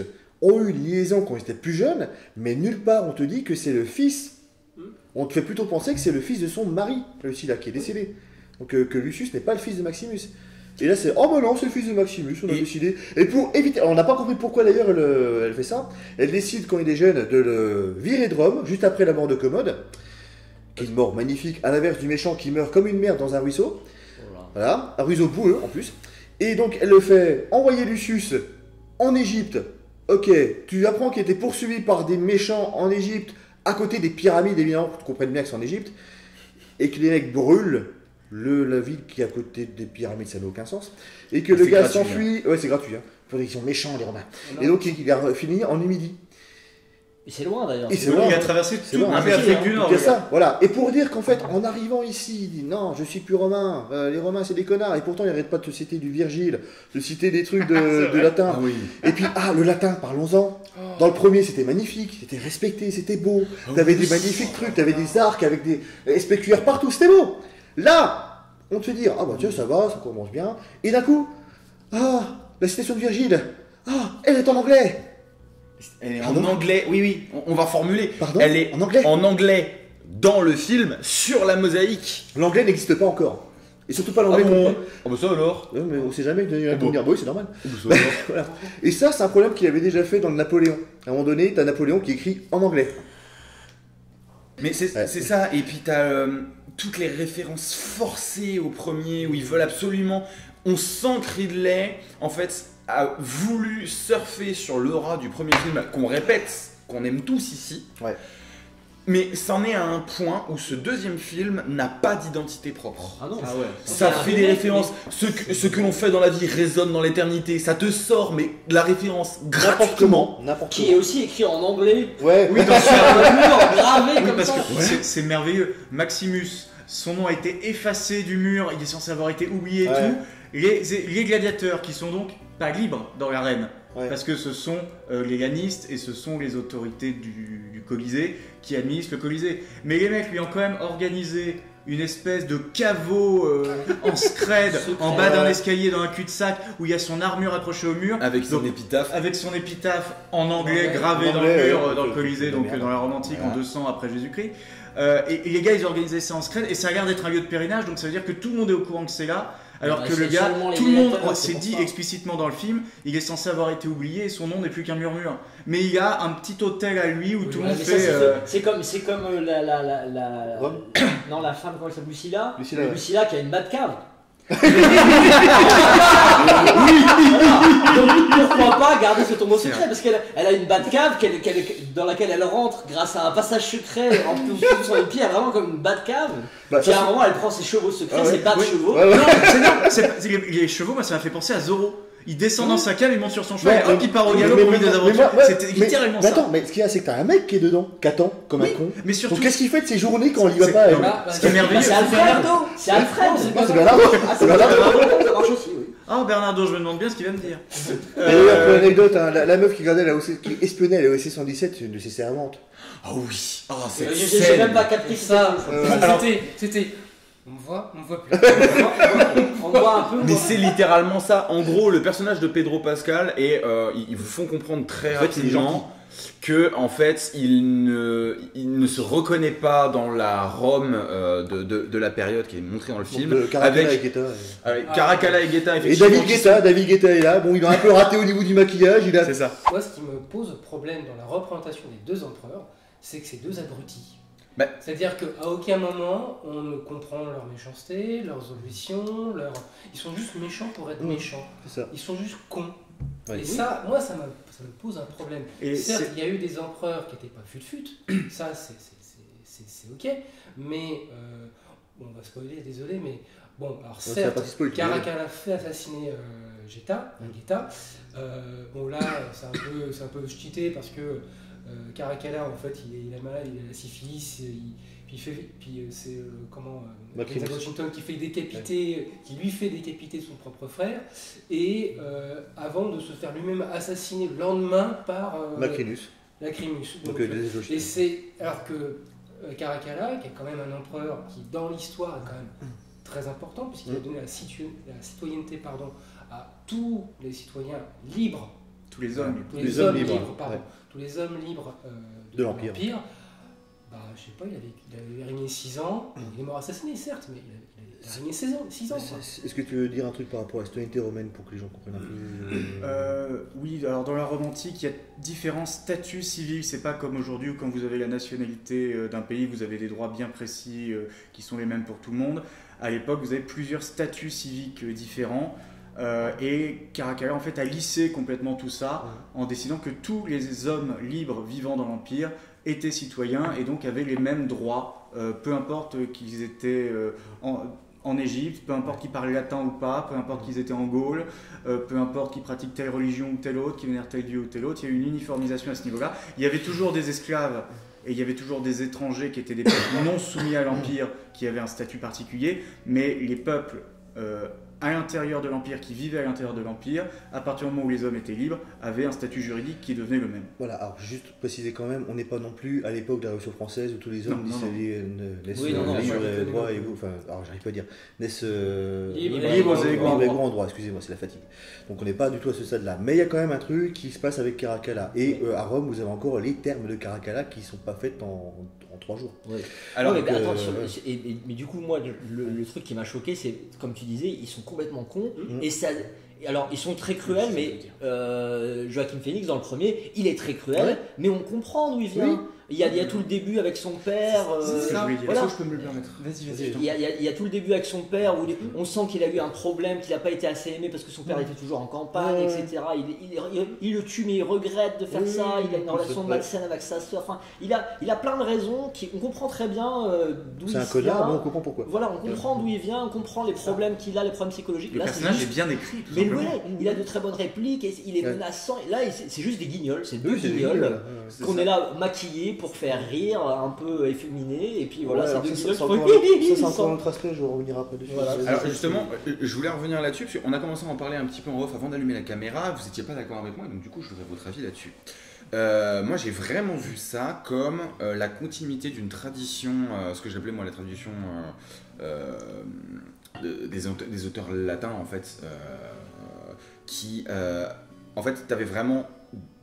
ont eu une liaison quand ils étaient plus jeunes, mais nulle part on te dit que c'est le fils. On te fait plutôt penser que c'est le fils de son mari, Lucilla, qui est décédé. Donc que Lucius n'est pas le fils de Maximus. Et là c'est, oh ben non, c'est le fils de Maximus, on a décidé. Et pour éviter, alors, on n'a pas compris pourquoi d'ailleurs elle fait ça, elle décide quand il est jeune de le virer de Rome, juste après la mort de Commode, qui est une mort magnifique, à l'inverse du méchant qui meurt comme une merde dans un ruisseau. Voilà, un ruisseau boueux en plus. Et donc elle le fait envoyer Lucius en Égypte. Ok, tu apprends qu'il était poursuivi par des méchants en Égypte, à côté des pyramides évidemment, pour que tu comprennes bien que c'est en Égypte, et que les mecs brûlent la ville qui est à côté des pyramides, ça n'a aucun sens. Et que le C'est gars gratuit, s'enfuit, ouais c'est gratuit, hein. Ils sont méchants les Romains. Et donc il a fini en Numidie. Et c'est loin d'ailleurs. Et c'est Il loin. a traversé C'est tout bon, un peu c'est Afrique ça, du hein. Nord. Il y a le gars. ça, voilà. Et pour dire qu'en fait, en arrivant ici, il dit non, je suis plus romain, les Romains c'est des connards, et pourtant il n'arrête pas de te citer du Virgile, de citer des trucs de latin. Ah oui. Et puis, le latin, parlons-en. Dans le premier, c'était magnifique, c'était respecté, c'était beau. T'avais des magnifiques trucs, t'avais des arcs avec des SPQR partout, c'était beau. Là, on te fait dire, ah bah tiens, ça va, ça commence bien. Et d'un coup, la citation de Virgile, elle est en anglais. Elle est Pardon en anglais, oui, on va formuler. Pardon Elle est En anglais en anglais dans le film sur la mosaïque. L'anglais n'existe pas encore. Et surtout pas l'anglais qu'on- Oh bah ça alors. Ouais, mais on sait jamais que Daniel bon. dire, bah oui, c'est normal. Oh, bah ça alors. Voilà. Et ça, c'est un problème qu'il avait déjà fait dans le Napoléon. À un moment donné, t'as Napoléon qui écrit en anglais. Mais c'est Ouais. c'est ça, et puis t'as toutes les références forcées au premier où ils veulent absolument. On sent que Ridley, en fait, a voulu surfer sur l'aura du premier film qu'on répète, qu'on aime tous ici. Ouais. Mais c'en est à un point où ce deuxième film n'a pas d'identité propre. Ah non. Ah ouais. Ça C'est un fait des remake, références. Ce que l'on fait dans la vie résonne dans l'éternité. Ça te sort, mais la référence N'importe gratuitement. comment. N'importe Qui est comment. aussi écrit en anglais. Ouais, Oui, dans Sur un mur gravé Oui, comme parce ça. que c'est merveilleux. Maximus, son nom a été effacé du mur, il est censé avoir été oublié et Ouais. tout. Les gladiateurs qui sont donc pas libres dans l'arène, Ouais. parce que ce sont les ganistes et ce sont les autorités du Colisée qui administrent le Colisée. Mais les mecs lui ont quand même organisé une espèce de caveau en scred en bas d'un escalier dans un cul-de-sac où il y a son armure accrochée au mur. Avec son Donc, épitaphe. avec son épitaphe en anglais Ouais, gravé en dans anglais, le mur, ouais, dans le ouais, Colisée, ouais, donc merde. dans la Rome antique en Voilà. 200 après Jésus-Christ. Et les gars, ils organisaient ça en scred et ça a l'air d'être un lieu de pèlerinage, donc ça veut dire que tout le monde est au courant que c'est là. Alors Ouais, que le c'est gars, seulement les tout le monde réacteurs, s'est c'est dit pour ça. explicitement dans le film, il est censé avoir été oublié et son nom n'est plus qu'un murmure. Mais il a un petit hôtel à lui où Oui, tout le ouais, monde Mais ça, fait. c'est comme Rome non, la femme, comment elle s'appelle, Lucilla. Lucilla, ouais. Lucilla qui a une Batcave. Donc pourquoi pas garder ce tombeau secret, parce qu'elle a une Batcave dans laquelle elle rentre grâce à un passage secret en plus sur les pieds, vraiment comme une Batcave. Bah, Puis ça, à un moment elle prend ses chevaux secrets, Ah ouais. ses battes Oui. chevaux. Ouais, ouais. Non, les chevaux, moi ça m'a fait penser à Zorro. Il descend dans sa cave, il monte sur son cheval, Non, et hop, il part au mais- galop mais- pour vivre des mais- aventures. mais- C'était littéralement mais ça. attends, mais ce qu'il y a, c'est que t'as un mec qui est dedans, qu'attend, comme Oui, un con. mais surtout, Donc qu'est-ce qu'il fait de ses journées quand il y va C'est- pas non, Bah, ce qui est merveilleux, C'est Alfredo. C'est Alfred. Ah, c'est Bernardo. C'est Bernardo. Ça marche aussi, oui. Ah Bernardo, je me demande bien ce qu'il va me dire. Et d'ailleurs, pour l'anecdote, hein, la meuf qui gardait qui espionnait la OC 117, c'est une de ses servantes. Ah oui, ah cette J'ai scène. même pas capté Et ça, Alors- c'était. On me voit plus. On voit un peu. Mais c'est littéralement ça. En gros, le personnage de Pedro Pascal et ils vous font comprendre très En fait, il est rapidement que en fait, il ne se reconnaît pas dans la Rome de la période qui est montrée dans le film. De Caracalla et Avec Guetta. Caracalla et Guetta, Et effectivement. David Guetta est là. Bon, il a un peu raté au niveau du maquillage. Il a. C'est ça. Moi, ce qui me pose problème dans la représentation des deux empereurs, c'est que c'est deux abrutis. Bah. C'est-à-dire qu'à aucun moment on ne comprend leur méchanceté, leurs ambitions, ils sont juste méchants pour être méchants. C'est ça. Ils sont juste cons. Ouais. Et ça, moi, ça me pose un problème. Et Certes, c'est- il y a eu des empereurs qui n'étaient pas fut-fut, ça c'est ok, mais on va spoiler, désolé, mais bon, alors c'est la certes, partie spoil, Caracalla fait assassiner Guetta. Bon là, c'est un peu cheaté parce que Caracalla, en fait, il est malade, il a la syphilis, c'est Macrinus. Denzel Washington qui lui fait décapiter son propre frère, et avant de se faire lui-même assassiner le lendemain par Macrinus. Lacrimus. Donc, Donc, des éloges. et c'est alors que Caracalla, qui est quand même un empereur qui, dans l'histoire, est quand même très important, puisqu'il a donné la citoyenneté à tous les citoyens libres, tous les hommes. tous Les les hommes hommes libres, libres, pardon, ouais. tous les hommes libres De l'Empire. Bah, je sais pas, il avait régné 6 ans, il est mort assassiné, certes, mais il a régné 6 ans. 6 ans quoi. Est-ce que tu veux dire un truc par rapport à la citoyenneté romaine pour que les gens comprennent un peu Oui, alors dans la Rome antique, il y a différents statuts civils. C'est pas comme aujourd'hui où quand vous avez la nationalité d'un pays, vous avez des droits bien précis qui sont les mêmes pour tout le monde. À l'époque, vous avez plusieurs statuts civiques différents. Et Caracalla en fait a lissé complètement tout ça en décidant que tous les hommes libres vivant dans l'Empire étaient citoyens et donc avaient les mêmes droits, peu importe qu'ils étaient en Égypte, peu importe qu'ils parlaient latin ou pas, peu importe qu'ils étaient en Gaule, peu importe qu'ils pratiquent telle religion ou telle autre, qu'ils vénèrent tel dieu ou tel autre. Il y a eu une uniformisation à ce niveau-là. Il y avait toujours des esclaves et il y avait toujours des étrangers qui étaient des peuples non soumis à l'Empire, qui avaient un statut particulier, mais les peuples à l'intérieur de l'Empire, qui vivaient à l'intérieur de l'Empire, à partir du moment où les hommes étaient libres, avaient un statut juridique qui devenait le même. Voilà, alors juste préciser quand même, on n'est pas non plus à l'époque de la Révolution française où tous les hommes Non, non, non. naissent Oui, non, non, libres moi, et je droits connais égaux, enfin, alors j'arrive pas à dire, naissent Libres et égaux libres en et égaux en droit, excusez-moi, c'est la fatigue. Donc on n'est pas du tout à ce stade-là. Mais il y a quand même un truc qui se passe avec Caracalla. Et à Rome, vous avez encore les termes de Caracalla qui ne sont pas faits en 3 jours. Ouais. Alors, Ouais, mais donc, attends, mais du coup, moi, le truc qui m'a choqué, c'est, comme tu disais, ils sont complètement cons. Et ça, alors, ils sont très cruels, mais Joaquin Phoenix, dans le premier, il est très cruel, Ouais. mais on comprend d'où il vient. Oui. Il y a tout le début avec son père. C'est ce que je voulais dire. voilà. Est-ce que je peux me le permettre Vas-y. Il y a tout le début avec son père où on sent qu'il a eu un problème, qu'il n'a pas été assez aimé parce que son père était toujours en campagne, Ouais. etc. Il le tue, mais il regrette de faire Oui, ça. Il a une relation ouais. malsaine avec sa soeur. Enfin, il a plein de raisons on comprend très bien d'où il C'est un vient. connard, mais on comprend pourquoi. Voilà, on comprend d'où il vient, on comprend les problèmes qu'il a, les problèmes psychologiques. Le Là, c'est personnage juste- est bien écrit, tout Mais simplement. ouais, il a de très bonnes répliques, et il est Ouais. menaçant. Et là, c'est juste des guignols, c'est deux Oui, c'est guignols voilà. C'est qu'on ça. est là maquillés pour faire rire, un peu efféminés, et puis voilà, Ouais, c'est alors deux ça, guignols c'est qui encore font ça, c'est ils encore sont- un autre aspect, je vais revenir après dessus. Voilà. Alors justement, je voulais revenir là-dessus, parce qu'on a commencé à en parler un petit peu en off avant d'allumer la caméra, vous n'étiez pas d'accord avec moi, et donc du coup je voudrais votre avis là-dessus. Moi j'ai vraiment vu ça comme la continuité d'une tradition, ce que j'appelais moi la tradition des auteurs latins en fait, qui en fait t'avais vraiment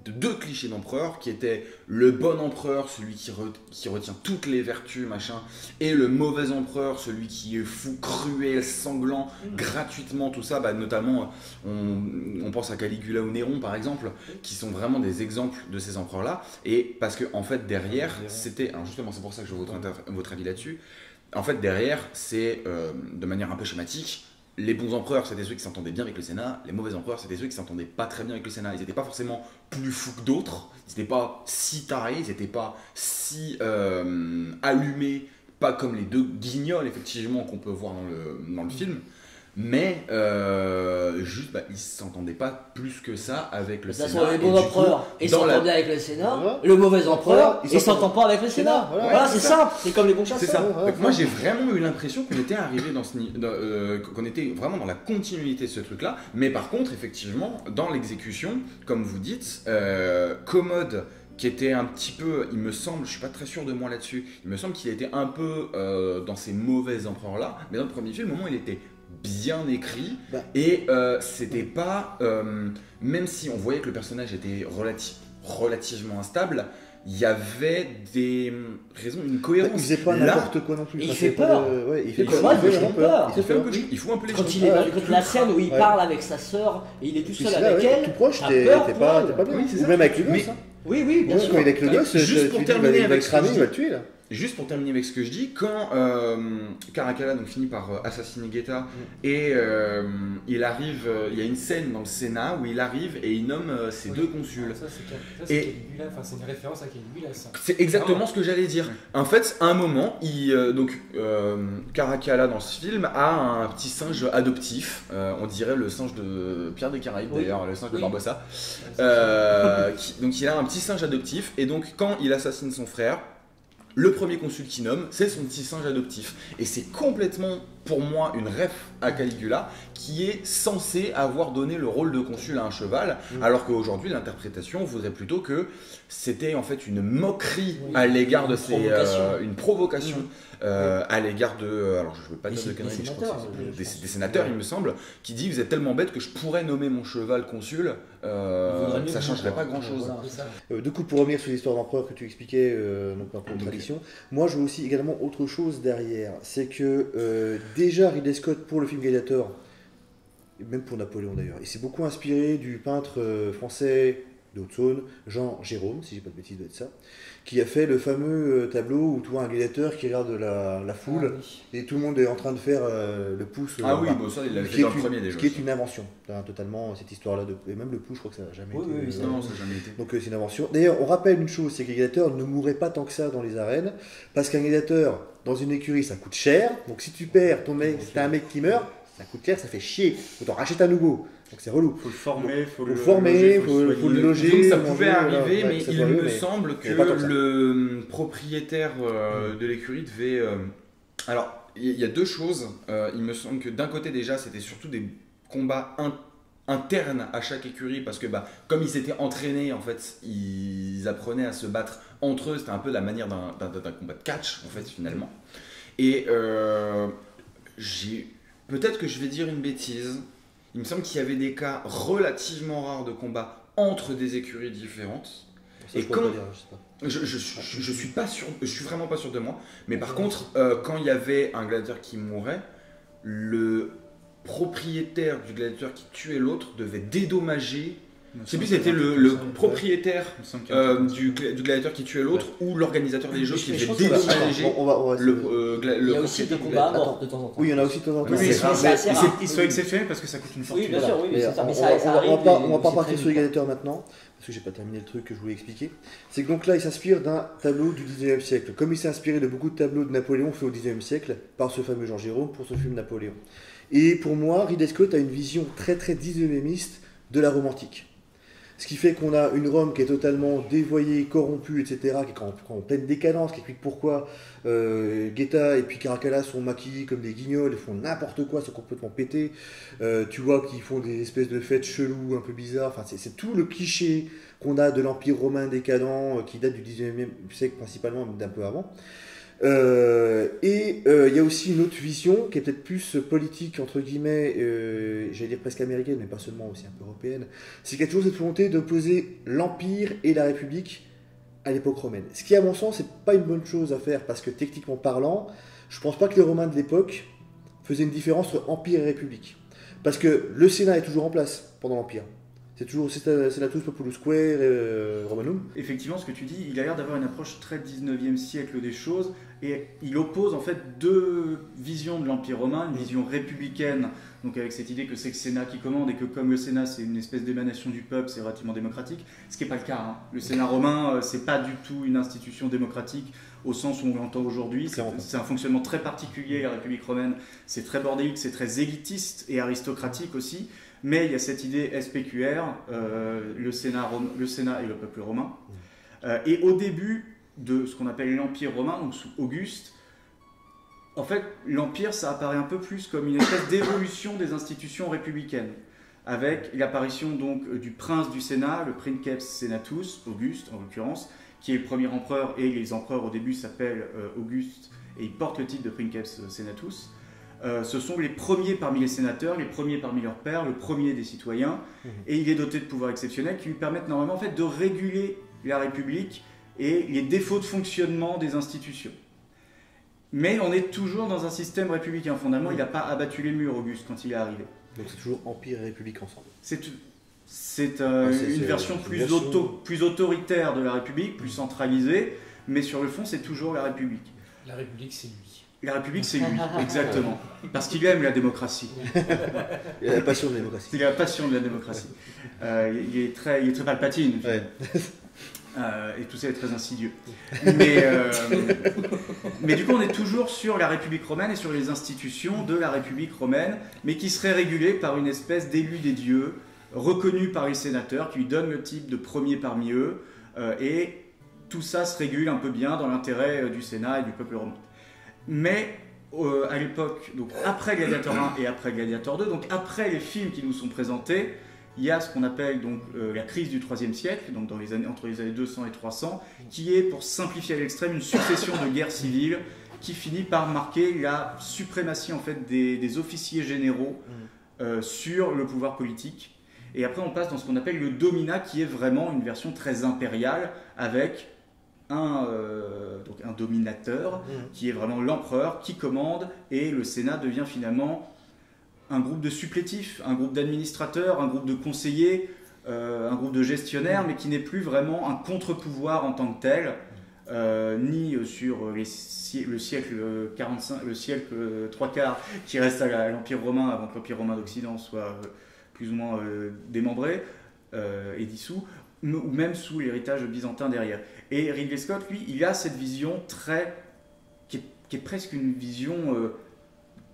de deux clichés d'empereur qui étaient le bon empereur, celui qui retient toutes les vertus, machin, et le mauvais empereur, celui qui est fou, cruel, sanglant, gratuitement, tout ça. Bah, notamment, on pense à Caligula ou Néron par exemple, qui sont vraiment des exemples de ces empereurs-là. Et parce que en fait derrière, c'était, alors justement c'est pour ça que je veux votre avis là-dessus. En fait derrière, c'est de manière un peu schématique. Les bons empereurs, c'était ceux qui s'entendaient bien avec le Sénat. Les mauvais empereurs, c'était ceux qui s'entendaient pas très bien avec le Sénat. Ils n'étaient pas forcément plus fous que d'autres. Ils n'étaient pas si tarés. Ils n'étaient pas si allumés. Pas comme les deux guignols, effectivement, qu'on peut voir dans le film. Mais juste, bah, ils s'entendaient pas plus que ça avec le Sénat. Sur les bons empereurs, ils s'entendent bien avec le Sénat. Le mauvais empereur, il s'entend pas avec le Sénat. Voilà, c'est simple. C'est comme les bons chasseurs. C'est ça. Donc moi, j'ai vraiment eu l'impression qu'on était arrivé qu'on était vraiment dans la continuité de ce truc-là. Mais par contre, effectivement, dans l'exécution, comme vous dites, Commode, qui était un petit peu, il me semble, je suis pas très sûr de moi là-dessus, il me semble qu'il était un peu dans ces mauvais empereurs-là. Mais dans le premier film, au moment où il était bien écrit et c'était pas même si on voyait que le personnage était relativement instable, il y avait des raisons, une cohérence. Il faisait pas n'importe quoi non plus. Il fait peur. Il fait peur. Il fout un peu les Quand choses. il est dans la scène où il parle avec sa sœur et il est tout seul avec elle, tout proche, t'es pas bien. Ou même avec le gosse. Oui, bien sûr. Quand il est avec le gosse, juste pour terminer avec il va le tuer là. Juste pour terminer avec ce que je dis, quand Caracalla donc finit par assassiner Guetta et il arrive, il y a une scène dans le Sénat où il arrive et il nomme ses deux consuls. Ça, c'est Caligula, enfin, c'est une référence à Caligula, ça. C'est exactement ce que j'allais dire. En fait, à un moment, Caracalla dans ce film a un petit singe adoptif, on dirait le singe de Pierre des Caraïbes d'ailleurs, le singe de Barbossa. Donc il a un petit singe adoptif et donc quand il assassine son frère, le premier consul qu'il nomme, c'est son petit singe adoptif. Et c'est complètement, pour moi, une ref à Caligula qui est censé avoir donné le rôle de consul à un cheval, alors qu'aujourd'hui, l'interprétation voudrait plutôt que c'était en fait une moquerie à l'égard de une provocation à l'égard de, alors je ne veux pas dire de conneries, mais je crois que c'est des sénateurs, il me semble, qui dit vous êtes tellement bête que je pourrais nommer mon cheval consul, ça changerait pas grand chose. Du coup, pour revenir sur l'histoire d'empereur que tu expliquais, donc par contradiction, moi je vois aussi également autre chose derrière, c'est que déjà Ridley Scott pour le film Gladiator, et même pour Napoléon d'ailleurs, il s'est beaucoup inspiré du peintre français de Haute-Saône, Jean Gérôme, si j'ai pas de bêtises, doit être ça, qui a fait le fameux tableau où tu vois un gladiateur qui regarde la foule et tout le monde est en train de faire le pouce. Ah oui, bon, ça il l'avait fait dans le premier déjà. Qui est une invention, totalement cette histoire-là. Et même le pouce, je crois que ça n'a jamais été. Non, ça n'a jamais été. Donc c'est une invention. D'ailleurs, on rappelle une chose, c'est que les gladiateurs ne mouraient pas tant que ça dans les arènes, parce qu'un gladiateur, dans une écurie, ça coûte cher. Donc si tu perds ton mec, si t'as un mec qui meurt, ça coûte cher, ça fait chier. Faut t'en racheter un nouveau. Donc c'est relou. Faut le former, faut le loger. Donc ça pouvait arriver, mais il me semble que le propriétaire de l'écurie devait. Alors, il y a deux choses. Il me semble que d'un côté déjà, c'était surtout des combats internes à chaque écurie, parce que comme ils s'étaient entraînés, en fait, ils apprenaient à se battre entre eux. C'était un peu la manière d'un combat de catch, en fait, finalement. Et peut-être que je vais dire une bêtise. Il me semble qu'il y avait des cas relativement rares de combats entre des écuries différentes. Ça, et quand je suis pas sûr, je suis vraiment pas sûr de moi. Mais par contre, quand il y avait un gladiateur qui mourait, le propriétaire du gladiateur qui tuait l'autre devait dédommager. Je sais plus si c'était le propriétaire du gladiateur qui tuait l'autre ou l'organisateur des jeux qui devait dédommager il y a aussi des combats morts de temps en temps. Oui, il y en a aussi de temps en temps. Oui, ils sont exceptionnels parce que ça coûte une fortune. Oui, bien sûr, oui, mais ça arrive. On va pas partir sur les gladiateurs maintenant, parce que j'ai pas terminé le truc que je voulais expliquer. C'est que donc là, il s'inspire d'un tableau du 19e siècle. Comme il s'est inspiré de beaucoup de tableaux de Napoléon faits au 19e siècle par ce fameux Jean Gérôme pour ce film Napoléon. Et pour moi, Ridley Scott a une vision très très 19e de la Rome antique. Ce qui fait qu'on a une Rome qui est totalement dévoyée, corrompue, etc., qui est en pleine décadence, qui explique pourquoi Guetta et puis Caracalla sont maquillés comme des guignols, ils font n'importe quoi, sont complètement pétés. Tu vois qu'ils font des espèces de fêtes cheloues, un peu bizarres. Enfin, c'est tout le cliché qu'on a de l'Empire romain décadent, qui date du 19e siècle principalement, mais d'un peu avant. Il y a aussi une autre vision qui est peut-être plus politique, entre guillemets, j'allais dire presque américaine, mais pas seulement, aussi un peu européenne. C'est qu'il y a toujours cette volonté d'opposer l'Empire et la République à l'époque romaine. Ce qui, à mon sens, c'est pas une bonne chose à faire, parce que techniquement parlant, je pense pas que les Romains de l'époque faisaient une différence entre Empire et République. Parce que le Sénat est toujours en place pendant l'Empire. C'est toujours Senatus Populus Romanum. Effectivement, ce que tu dis, il a l'air d'avoir une approche très 19e siècle des choses, et il oppose en fait deux visions de l'Empire romain, une vision républicaine, donc avec cette idée que c'est le Sénat qui commande, et que comme le Sénat c'est une espèce d'émanation du peuple, c'est relativement démocratique, ce qui n'est pas le cas. Hein. Le Sénat romain, c'est pas du tout une institution démocratique au sens où on l'entend aujourd'hui, c'est un fonctionnement très particulier, la République romaine, c'est très bordélique, c'est très élitiste et aristocratique aussi. Mais il y a cette idée SPQR, le Sénat et le peuple romain. Et au début de ce qu'on appelle l'Empire romain, donc sous Auguste, en fait, l'Empire, ça apparaît un peu plus comme une espèce d'évolution des institutions républicaines, avec l'apparition donc du prince du Sénat, le Princeps Senatus, Auguste en l'occurrence, qui est le premier empereur, et les empereurs au début s'appellent Auguste, et ils portent le titre de Princeps Senatus. Ce sont les premiers parmi les sénateurs, les premiers parmi leurs pairs, le premier des citoyens, et il est doté de pouvoirs exceptionnels qui lui permettent normalement en fait, de réguler la République et les défauts de fonctionnement des institutions. Mais on est toujours dans un système républicain. Fondamentalement, il n'a pas abattu les murs, Auguste, quand il est arrivé. Donc c'est toujours Empire et République ensemble. C'est une version plus autoritaire de la République, plus centralisée, mais sur le fond, c'est toujours la République. La République, c'est lui. La République, c'est lui, exactement. Parce qu'il aime la démocratie. Il a la passion de la démocratie. Il a la passion de la démocratie. Il est très Palpatine. Ouais. Et tout ça est très insidieux. Mais du coup, on est toujours sur la République romaine et sur les institutions de la République romaine, mais qui seraient régulées par une espèce d'élu des dieux, reconnu par les sénateurs, qui lui donne le titre de premier parmi eux. Et tout ça se régule un peu bien dans l'intérêt du Sénat et du peuple romain. Mais à l'époque, donc après Gladiator 1 et après Gladiator 2, donc après les films qui nous sont présentés, il y a ce qu'on appelle donc la crise du IIIe siècle, donc entre les années 200 et 300, qui est, pour simplifier à l'extrême, une succession de guerres civiles qui finit par marquer la suprématie en fait des officiers généraux sur le pouvoir politique. Et après, on passe dans ce qu'on appelle le dominat, qui est vraiment une version très impériale avec un dominateur qui est vraiment l'empereur qui commande, et le Sénat devient finalement un groupe de supplétifs, un groupe d'administrateurs, un groupe de conseillers, un groupe de gestionnaires, mais qui n'est plus vraiment un contre-pouvoir en tant que tel, ni sur le siècle 45, le siècle 3/4 qui reste à l'Empire romain avant que l'Empire romain d'Occident soit plus ou moins démembré et dissous, ou même sous l'héritage byzantin derrière. Et Ridley Scott, lui, il a cette vision qui est presque une vision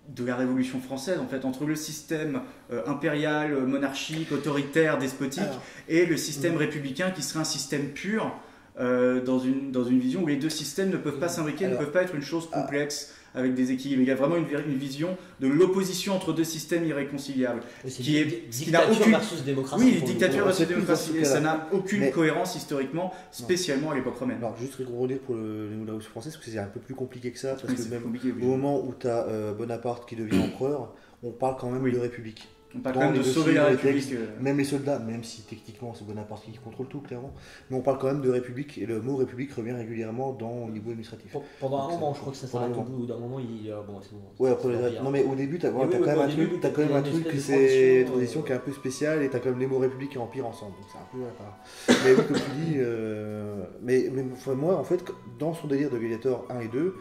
de la Révolution française, en fait, entre le système impérial, monarchique, autoritaire, despotique, et le système républicain qui serait un système pur, dans une vision où les deux systèmes ne peuvent pas s'imbriquer, ne peuvent pas être une chose complexe, avec des équilibres. Il y a vraiment une vision de l'opposition entre deux systèmes irréconciliables. Dictature versus démocratie. Oui, dictature versus démocratie. Et ça n'a aucune cohérence historiquement, spécialement à l'époque romaine. Alors, juste rebondir pour les Révolution française, parce que c'est un peu plus compliqué que ça, parce que même au moment où tu as Bonaparte qui devient empereur, on parle quand même de République. On parle quand même de sauver la République. Même les soldats, même si techniquement c'est Bonaparte qui contrôle tout, clairement. Mais on parle quand même de République, et le mot République revient régulièrement au niveau administratif. Pendant un moment, je crois que ça s'arrête au bout d'un moment, bon, c'est bon. Ouais, après non, mais au début, t'as quand même un truc, c'est transition qui est un peu spécial, et t'as quand même les mots République et Empire ensemble. Donc c'est un peu. Mais oui, comme tu dis, mais moi, en fait, dans son délire de Gladiator 1 et 2,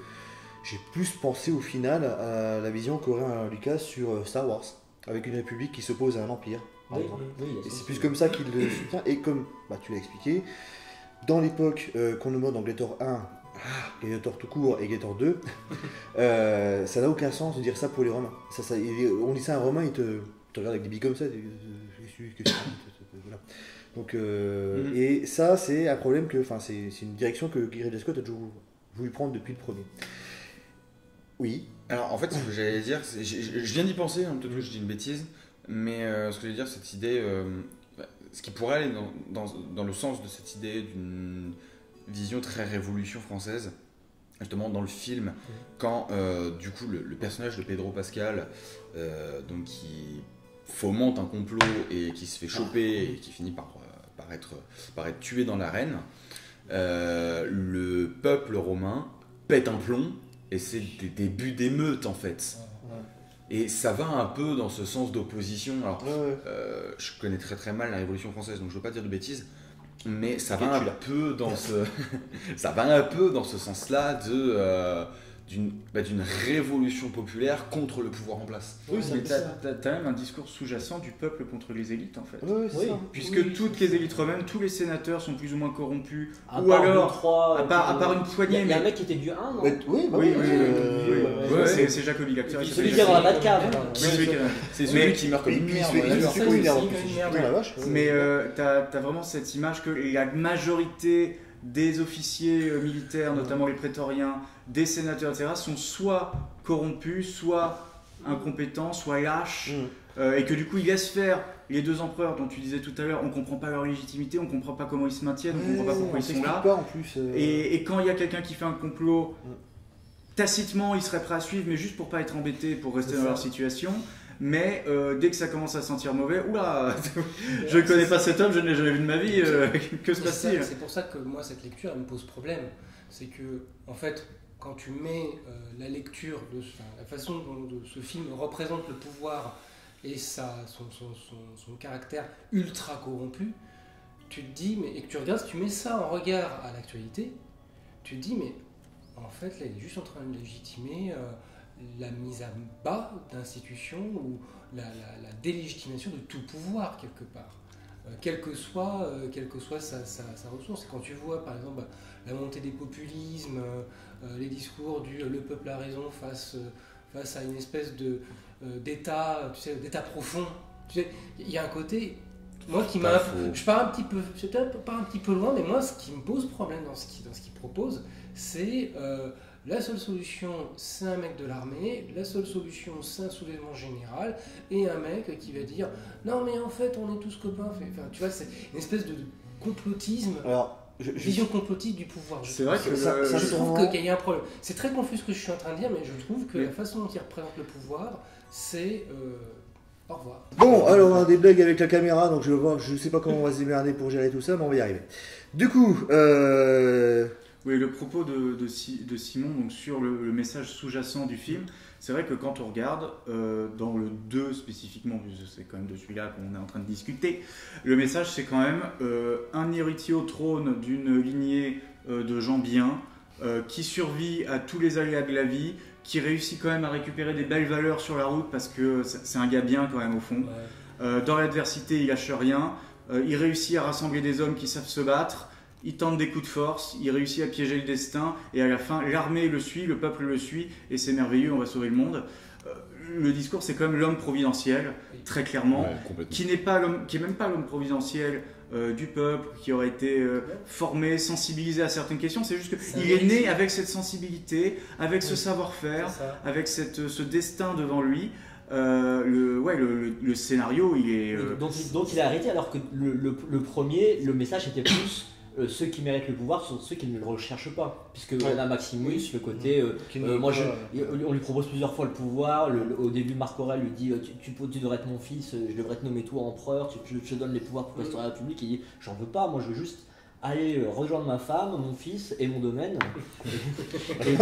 j'ai plus pensé au final à la vision qu'aurait Lucas sur Star Wars, avec une république qui s'oppose à un empire, par exemple. Et c'est plus comme ça qu'il le soutient. Et comme tu l'as expliqué, dans l'époque qu'on nous montre dans Gladiator 1, Gladiator tout court et Gladiator 2, ça n'a aucun sens de dire ça pour les Romains. On dit ça à un Romain, il te regarde avec des billes comme ça. Voilà. Donc, et ça, c'est un problème c'est une direction que Ridley Scott a toujours voulu prendre depuis le premier. Oui. Alors en fait, ce que j'allais dire, je viens d'y penser, hein, peut-être que je dis une bêtise, mais ce que je veux dire, cette idée, ce qui pourrait aller dans le sens de cette idée d'une vision très révolution française, justement dans le film, quand du coup le personnage de Pedro Pascal, donc qui fomente un complot et qui se fait choper et qui finit par être tué dans l'arène, le peuple romain pète un plomb et c'est des débuts d'émeutes en fait. Et ça va un peu dans ce sens d'opposition. Alors, je connais très très mal la Révolution française, donc je veux pas dire de bêtises, mais ça va un peu dans ce sens-là d'une révolution populaire contre le pouvoir en place. Oui, mais t'as même un discours sous-jacent du peuple contre les élites en fait. Oui. Puisque toutes les élites romaines, tous les sénateurs sont plus ou moins corrompus. À Ou part alors, deux, trois, à part une poignée. Il y a un mec qui était du 1, non? Oui. C'est Jacobi, l'acteur. Celui qui est dans la Batcave. C'est celui qui meurt comme une merde. Mais t'as vraiment cette image que la majorité des officiers militaires, notamment les prétoriens, des sénateurs, etc., sont soit corrompus, soit incompétents, soit lâches, et que du coup ils laissent faire les deux empereurs dont tu disais tout à l'heure. On comprend pas leur légitimité, on comprend pas comment ils se maintiennent, on comprend pas pourquoi ils sont là. Pas, en plus, Et quand il y a quelqu'un qui fait un complot, tacitement ils seraient prêts à suivre, mais juste pour pas être embêtés, pour rester dans leur situation. Mais dès que ça commence à sentir mauvais, oula, je ne connais pas cet homme, je ne l'ai jamais vu de ma vie, que se passe-t-il? C'est pour ça que moi cette lecture elle me pose problème. C'est que en fait quand tu mets la lecture, la façon dont ce film représente le pouvoir et son caractère ultra corrompu, tu te dis, et que tu regardes, si tu mets ça en regard à l'actualité, tu te dis mais en fait là il est juste en train de légitimer la mise à bas d'institutions ou la délégitimation de tout pouvoir quelque part, quelle que soit sa ressource. Quand tu vois par exemple la montée des populismes, les discours du le peuple a raison face à une espèce d'état, tu sais, d'état profond, tu sais, il y a un côté moi qui m'a, je pars un petit peu loin, mais moi ce qui me pose problème dans ce qu'il propose, c'est la seule solution, c'est un mec de l'armée, la seule solution, c'est un soulèvement général, et un mec qui va dire non mais en fait on est tous copains. Enfin, tu vois, c'est une espèce de complotisme, vision complotiste du pouvoir. C'est vrai que je trouve qu'il y a un problème. C'est très confus ce que je suis en train de dire, mais je trouve que la façon dont il représente le pouvoir, c'est... au revoir. Bon, alors on a des blagues avec la caméra, donc je sais pas comment on va se démerder pour gérer tout ça, mais on va y arriver. Du coup, oui, le propos de Simon donc sur le message sous-jacent du film, c'est vrai que quand on regarde, dans le 2 spécifiquement, puisque c'est quand même de celui-là qu'on est en train de discuter, le message c'est quand même un héritier au trône d'une lignée de gens bien, qui survit à tous les aléas de la vie, qui réussit quand même à récupérer des belles valeurs sur la route parce que c'est un gars bien quand même au fond. Dans l'adversité il lâche rien, il réussit à rassembler des hommes qui savent se battre. Il tente des coups de force, il réussit à piéger le destin, et à la fin, l'armée le suit, le peuple le suit, et c'est merveilleux, on va sauver le monde. Le discours, c'est quand même l'homme providentiel, très clairement, qui n'est même pas l'homme providentiel du peuple, qui aurait été formé, sensibilisé à certaines questions. C'est juste qu'il est né avec cette sensibilité, avec ce savoir-faire, avec ce destin devant lui. Le scénario, il est... Donc il a arrêté, alors que le premier, le message était plus... ceux qui méritent le pouvoir sont ceux qui ne le recherchent pas, puisque on a Maximus, le côté on lui propose plusieurs fois le pouvoir. Au début Marc Aurèle lui dit tu devrais être mon fils, je devrais te nommer toi empereur, je te donne les pouvoirs pour restaurer la République. Il dit j'en veux pas, moi je veux juste aller rejoindre ma femme, mon fils et mon domaine. Et puis,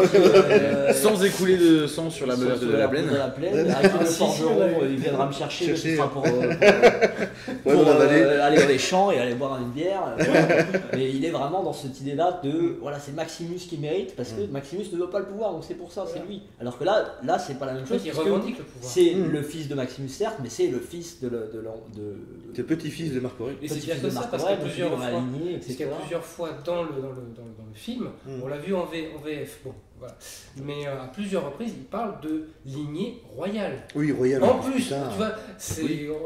sans écouler de sang sur la menace de la plaine. Avec le forgeron, il viendra me chercher, ce sera pour aller dans les champs et aller boire une bière. Mais il est vraiment dans cette idée-là de voilà, c'est Maximus qui mérite, parce que Maximus ne veut pas le pouvoir, donc c'est pour ça, c'est lui. Alors que là c'est pas la même chose. Il revendique le pouvoir. C'est le fils de Maximus, certes, mais c'est le fils de c'est le petit-fils de Marc Aurèle. Et c'est bien que ça, parce qu'il y a plusieurs fois dans le film, on l'a vu en VF, bon, voilà. Mais à plusieurs reprises, il parle de lignée royale. Oui, royale. En plus, tu vois,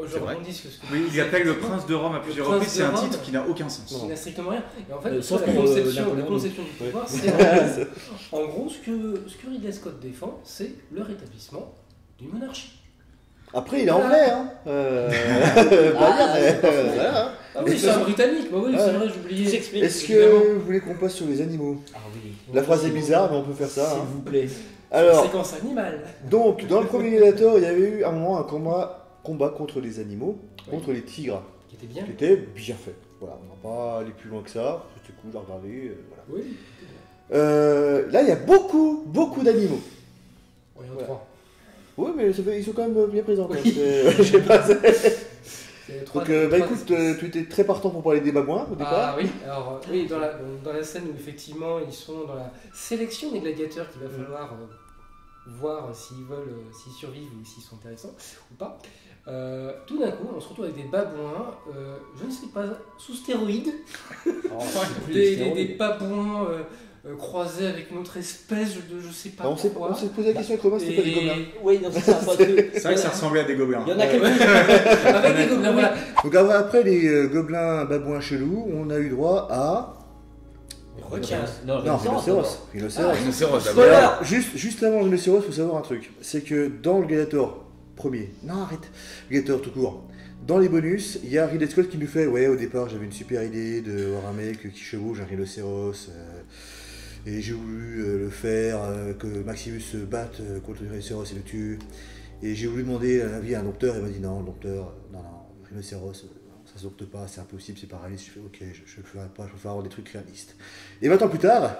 je rebondis sur ce que il appelle le prince de Rome à plusieurs reprises, c'est un titre qui n'a aucun sens. Qui n'a strictement rien. Et en fait, la conception du pouvoir, c'est en gros ce que Ridley Scott défend, c'est le rétablissement d'une monarchie. Après, il est anglais, hein. Ah oui, c'est un britannique, bah oui, Ouais. c'est vrai, Tout j'oubliais. s'explique. Est-ce évidemment. que vous voulez qu'on passe sur les animaux? Ah oui. La phrase est C'est bizarre, bon. mais on peut faire ça. S'il hein. vous plaît. Alors, Séquence animale. donc, dans le premier Gladiator, il y avait eu à un moment un combat contre les animaux, contre les tigres, Qui était bien. qui était bien fait. Voilà, on va pas aller plus loin que ça, c'était cool à regarder. Voilà. Oui. Là, il y a beaucoup d'animaux. Oui, on Ouais. trois. Oui, mais ils sont quand même bien présents. Quoi. Je sais pas. C'est trois- Donc, bah trois- écoute, tu étais très partant pour parler des babouins au départ. Ah oui, alors oui, dans la scène où effectivement ils sont dans la sélection des gladiateurs qu'il va falloir voir s'ils veulent, s'ils survivent ou s'ils sont intéressants ou pas. Tout d'un coup, on se retrouve avec des babouins, je ne sais pas, sous stéroïdes, Oh, c'est plus des stéroïdes. babouins croisés avec une autre espèce de je sais pas Alors, on quoi. s'est posé la question avec Romain, c'était pas des gobelins. Oui, non, c'est ça. Parce que C'est vrai que ça ressemblait à des gobelins. il y en a Ouais. quelques-uns. Avec des gobelins, voilà. Donc après les gobelins babouins chelous, on a eu droit à... Requins. Non, Non, rhinocéros. rhinocéros. Rhinocéros, Spoiler. d'abord. Juste avant le rhinocéros, il faut savoir un truc. C'est que dans le Gladiator premier, non arrête, Gladiator tout court, dans les bonus, il y a Ridley Scott qui nous fait ouais, au départ j'avais une super idée de voir un mec qui chevauche un rhinocéros et j'ai voulu le faire, que Maximus se batte contre le rhinocéros et le tue. Et j'ai voulu demander l'avis à un docteur et il m'a dit non, le docteur, non, le rhinocéros. Ça se dompte pas, c'est impossible, c'est pas réaliste. Je fais ok, je le ferai pas, je vais faire avoir des trucs réalistes. Et 20 ans plus tard,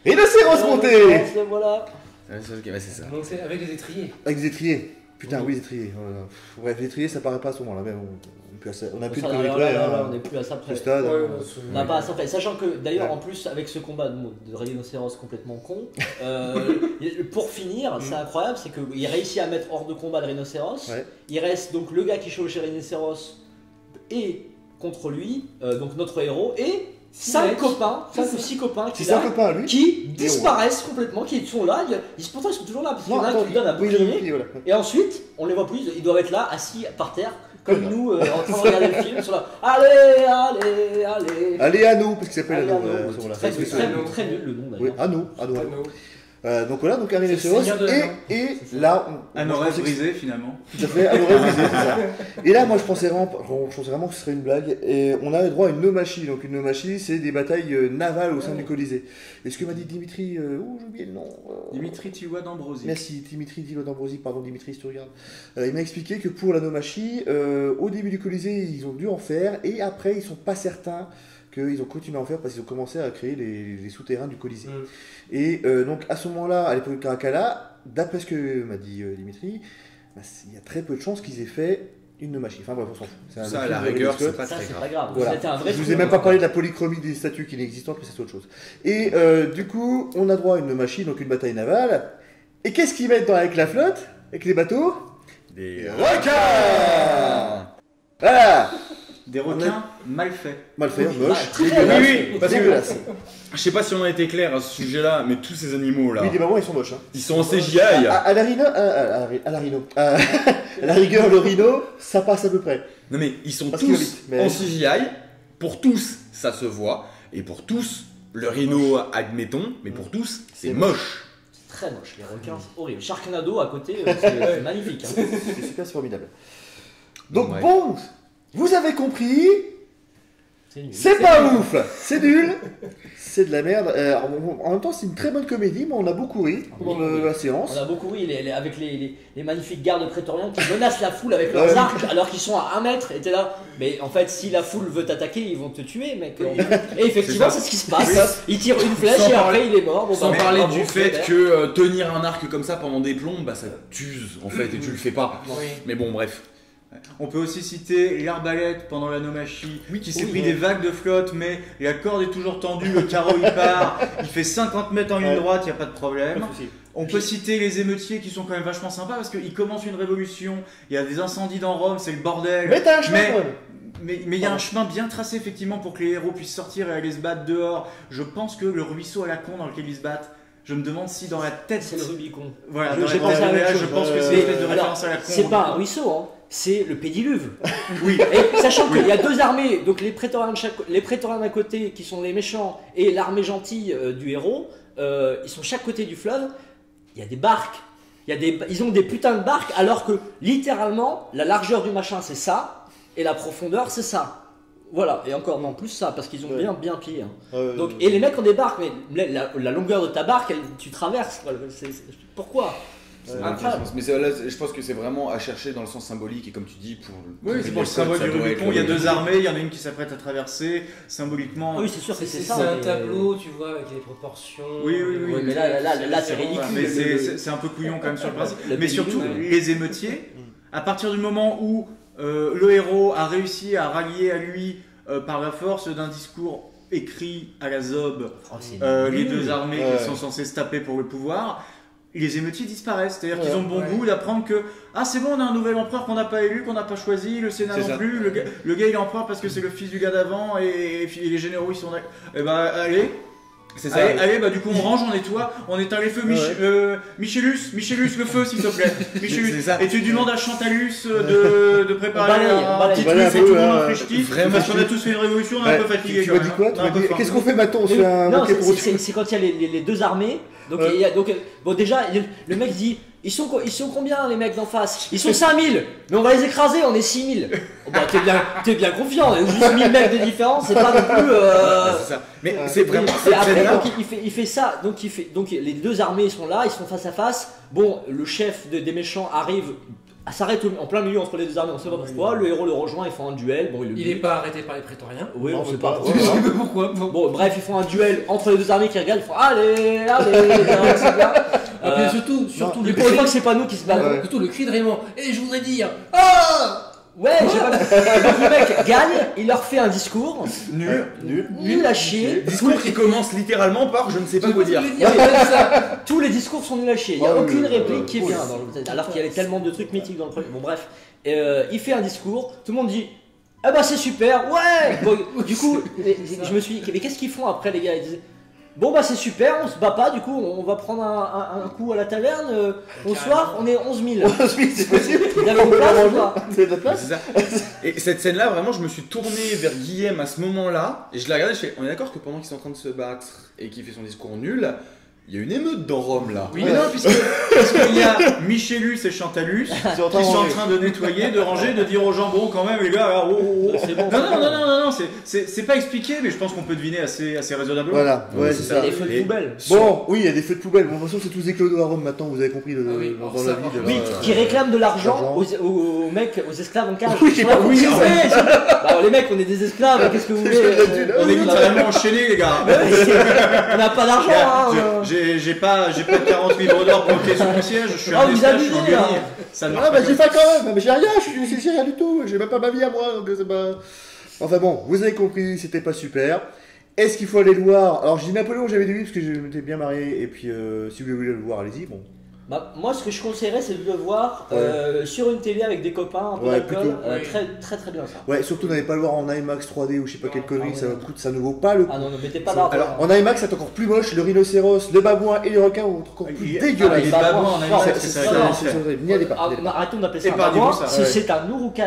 rhinocéros monté Rhinocéros, voilà. Ouais, c'est ça. Donc c'est avec les étriers. avec des étriers. Putain, Oui. oui, des étriers. Voilà. Bref, les étriers, ça paraît pas à ce moment-là, mais on a plus de Ça, conneries là, près, là, hein, là, on n'est plus à ça ce près. stade. Ouais, hein. ouais, c'est- On n'a pas à ça près. Sachant que d'ailleurs, Ouais. en plus, avec ce combat de rhinocéros complètement con, pour finir, c'est incroyable, c'est qu'il réussit à mettre hors de combat le rhinocéros. Ouais. Il reste donc le gars qui chevauche le rhinocéros et contre lui, donc notre héros, et 5 copains, 5 ou 6 copains C'est qui, ça, copain, lui qui disparaissent complètement, qui sont là, pourtant ils sont toujours là, parce qu'il y en a un qui lui donne un oui, il a bouclier, compris, voilà. et ensuite on les voit plus, ils doivent être là, assis par terre, comme Voilà. nous, en train de regarder le film, ils sont là, allez. Allez, Anneau, parce qu'il s'appelle Allez, Anneau. Anneau, voilà. très, Parce que très, c'est- Anneau. très nul le nom Oui, d'ailleurs. Anneau. Anneau. Donc voilà, donc un C'est le rhinocéros. seigneur de l'anneau. Et C'est ça. là, Un moi, je oreille pensais que- brisé finalement. Tout à fait, un oreille brisé, c'est ça. Et là, moi, je pensais vraiment que ce serait une blague. Et on a droit à une nomachie. Donc, une nomachie, c'est des batailles navales au sein du Colisée. Et ce que m'a dit Dimitri, j'ai oublié le nom. Dimitri Tiwa d'Ambrosi. Merci, Dimitri Dilo d'Ambrosi, pardon Dimitri, si tu regardes. Il m'a expliqué que pour la nomachie, au début du Colisée, ils ont dû en faire. Et après, ils sont pas certains qu'ils ont continué à en faire parce qu'ils ont commencé à créer les souterrains du Colisée. Et donc à ce moment-là, à l'époque de Caracalla, d'après ce que m'a dit Dimitri, bah, il y a très peu de chances qu'ils aient fait une nomachie. Enfin bref, on s'en fout. C'est un Ça, à film la de Ridley rigueur, Scott. c'est pas Ça, très c'est grave. pas grave. Voilà. C'était un vrai Je vous film. ai même pas parlé de la polychromie des statues qui n'existent, mais ça c'est autre chose. Et du coup, on a droit à une nomachie, donc une bataille navale. Et qu'est-ce qu'ils mettent avec la flotte, avec les bateaux? Des requins. Voilà. Des requins mal faits. Mal fait, Oui, moche, très dégueulasse. Oui, parce que Dégueulasse. je sais pas si on a été clair à ce sujet-là, mais tous ces animaux là, Oui, les mamans ils sont moches. Hein. ils sont en CGI. À la rhino, à la rhino, à la rigueur, le rhino, ça passe à peu près. Non mais ils sont Parce qu'il va tous vite, mais- en CGI. Pour tous, ça se voit, et pour tous, le rhino, admettons, mais pour tous, c'est C'est moche. C'est très moche, les requins, c'est horrible. Sharknado à côté, c'est magnifique. hein. C'est super, c'est formidable. Donc Ouais. bon, vous avez compris, C'est nul. c'est pas ouf, c'est nul, c'est de la merde. En même temps, c'est une très bonne comédie, mais on a beaucoup ri pendant la séance. On a beaucoup ri avec les magnifiques gardes prétoriens qui menacent la foule avec leurs Ouais. arcs alors qu'ils sont à 1 mètre et t'es là. Mais en fait, si la foule veut t'attaquer, ils vont te tuer, mec. Et effectivement, C'est c'est ce qui se passe. Ils tirent une flèche Sans et parler- après il est mort. Bon, Sans bah, parler bravo, du fait super. que tenir un arc comme ça pendant des plombs, bah ça t'use en fait et tu le fais pas. Oui. Mais bon, bref. On peut aussi citer l'arbalète pendant la nomachie, qui s'est oui, pris ouais. des vagues de flotte, mais la corde est toujours tendue, le carreau il part, il fait 50 mètres en ligne Ouais. droite, il n'y a pas de problème. Pas de souci. On peut citer les émeutiers qui sont quand même vachement sympas parce qu'ils commencent une révolution, il y a des incendies dans Rome, c'est le bordel. Mais t'as un chemin Mais- quand même. Mais il y a un chemin bien tracé effectivement pour que les héros puissent sortir et aller se battre dehors. Je pense que le ruisseau à la con dans lequel ils se battent, je me demande si dans la tête. C'est le Rubicon. Voilà, Je- dans j'ai la pensé à la tête même réelle, je chose. pense que c'est Euh, une espèce de alors, référence à la con. C'est pas un ruisseau, hein. C'est le pédiluve. Oui. Et sachant qu'il y a deux armées, donc les prétoriens d'un côté qui sont les méchants et l'armée gentille du héros, ils sont chaque côté du fleuve. Il y a des barques. Ils ont des putains de barques alors que littéralement la largeur du machin c'est ça et la profondeur c'est ça. Voilà, et encore non plus ça, parce qu'ils ont Ouais. bien pied. Hein. Donc, et les mecs on débarque, mais la longueur de ta barque, tu traverses. Quoi. Pourquoi? C'est incroyable. mais là, je pense que c'est vraiment à chercher dans le sens symbolique et comme tu dis pour. Oui, c'est pour le symbole du Rubicon. Il y a deux armées, il y en a une qui s'apprête à traverser. Symboliquement. Ah oui, c'est sûr que c'est ça. C'est un mais- tableau, tu vois, avec les proportions. Oui. Oui, mais là c'est ridicule. Mais c'est un peu couillon quand même sur le principe. Le Mais pays, surtout, ouais. les émeutiers, à partir du moment où le héros a réussi à rallier à lui par la force d'un discours écrit à la zob Oh, c'est les nul. deux armées Ouais. qui sont censées se taper pour le pouvoir, les émeutiers disparaissent. C'est-à-dire Ouais. qu'ils ont le bon Ouais. goût d'apprendre que c'est bon, on a un nouvel empereur qu'on n'a pas élu, qu'on n'a pas choisi, le Sénat C'est non ça. plus, le gars il est empereur parce que c'est le fils du gars d'avant et les généraux ils sont d'accord. Et bah allez. C'est ça. Allez, bah du coup on range, on nettoie, on éteint les feux. Michélus, le feu s'il te plaît. Michélus. C'est ça. Et tu demandes à Chantalus de préparer On balaye, un on balaye. petit Voilà, truc et tout le monde ouais, en frécheti. vraiment. Parce qu'on a tous fait une révolution, on est un peu fatigué. Tu quand m'as même, dit quoi hein. Tu On a m'as un peu dit, faim. qu'est-ce qu'on fait maintenant? On se fait un Non, banquet pour c'est quand il y a les deux armées. Donc, il y a, bon, déjà, le mec dit ils sont combien les mecs d'en face? Ils sont 5000, mais on va les écraser, on est 6000. Oh, bah, t'es bien confiant, on est juste 1000 mecs de différence, c'est pas non plus. C'est ça. Mais c'est vraiment Et cette après, scène-là. donc, il fait ça, donc les deux armées sont là, ils sont face à face. Bon, le chef des méchants arrive, s'arrête en plein milieu entre les deux armées, on sait pas pourquoi. Le héros le rejoint, ils font un duel. Bon, Il est pas arrêté par les prétoriens. Oui, Non, on sait c'est pas pas- pourquoi. Je sais pas pourquoi. Bon, bref, ils font un duel entre les deux armées qui regardent, ils font allez, c'est bien. Mais surtout Mais le pour une fois cri, que c'est pas nous qui se battons. Ouais. surtout le cri de Raymond. Et je voudrais dire ah. Ouais, j'ai pas donc le mec gagne, il leur fait un discours, nul à chier. Discours qui commence littéralement par je ne sais pas quoi dire. Tous les discours sont nuls à chier, il n'y a Ouais, aucune ouais, réplique ouais, qui est ouais. bien, alors qu'il y avait tellement de trucs mythiques dans le premier. Bon, bref, il fait un discours, tout le monde dit ah bah c'est super, ouais. Bon, du coup, je me suis dit, mais qu'est-ce qu'ils font après les gars? Ils disaient bon bah c'est super, on se bat pas, du coup on va prendre un coup à la taverne, bonsoir, on est 11 000. C'est possible. Il y avait une place ou pas? C'est de la place? C'est ça. Et cette scène-là, vraiment, je me suis tourné vers Guillaume à ce moment-là, et je l'ai regardé, je fais, on est d'accord que pendant qu'ils sont en train de se battre et qu'il fait son discours nul, il y a une émeute dans Rome là. Oui, mais non, puisqu'il y a Michélus et Chantalus Ils sont en train qui de sont en ranger. train de nettoyer, de ranger, de dire aux gens bon quand même les gars, alors, oh. C'est bon. Non, c'est pas expliqué, mais je pense qu'on peut deviner assez raisonnablement. Voilà, ouais, c'est Il y ça. a des feux de Et- poubelle. Bon, oui, il y a des feux de poubelle. Bon, de toute façon, c'est tous des clodos à Rome maintenant, vous avez compris Ah oui, dans bon, la ça vie. va. de Oui, leur- qui réclament de l'argent l'argent. aux mecs, aux esclaves en cage. Oui, j'ai pas compris, oui, ouais. Bah, les mecs, on est des esclaves, qu'est-ce que vous voulez On est littéralement enchaînés les gars. On n'a pas d'argent, hein. J'ai pas 40 livres d'or bloqués sur mon siège, je suis Ah, un vous esclave, je suis en abusez, là. guerrier. Ça ne Ah, marche bah pas. j'ai pas quand même, mais j'ai rien, j'ai rien du tout, j'ai même pas ma vie à moi, donc c'est pas. Enfin bon, vous avez compris, c'était pas super. Est-ce qu'il faut aller le voir? Alors j'ai dit Napoléon, j'avais dit oui parce que je m'étais bien marié, et puis si vous voulez le voir, allez-y, bon. Bah, moi, ce que je conseillerais, c'est de le voir Ouais. sur une télé avec des copains, un peu Ouais, d'alcool. plutôt. Oui. Très bien ça. Ouais, surtout n'allez pas le voir en IMAX 3D ou je sais pas quelle connerie, ah ça, ouais. coûte, ça ne vaut pas le coup. Ah non, ne mettez pas d'argent. Alors, En IMAX, c'est encore plus moche, le rhinocéros, le babouin et les requins vont être encore plus Il- dégueulasses. les bah, babouins bon, en non, IMAX, c'est- c'est c'est- ça. non, C'est horrible, n'y allez pas. Ah, n'y allez pas. arrêtons d'appeler ça un Épargnez-vous babouin, ça, c'est un Urukai.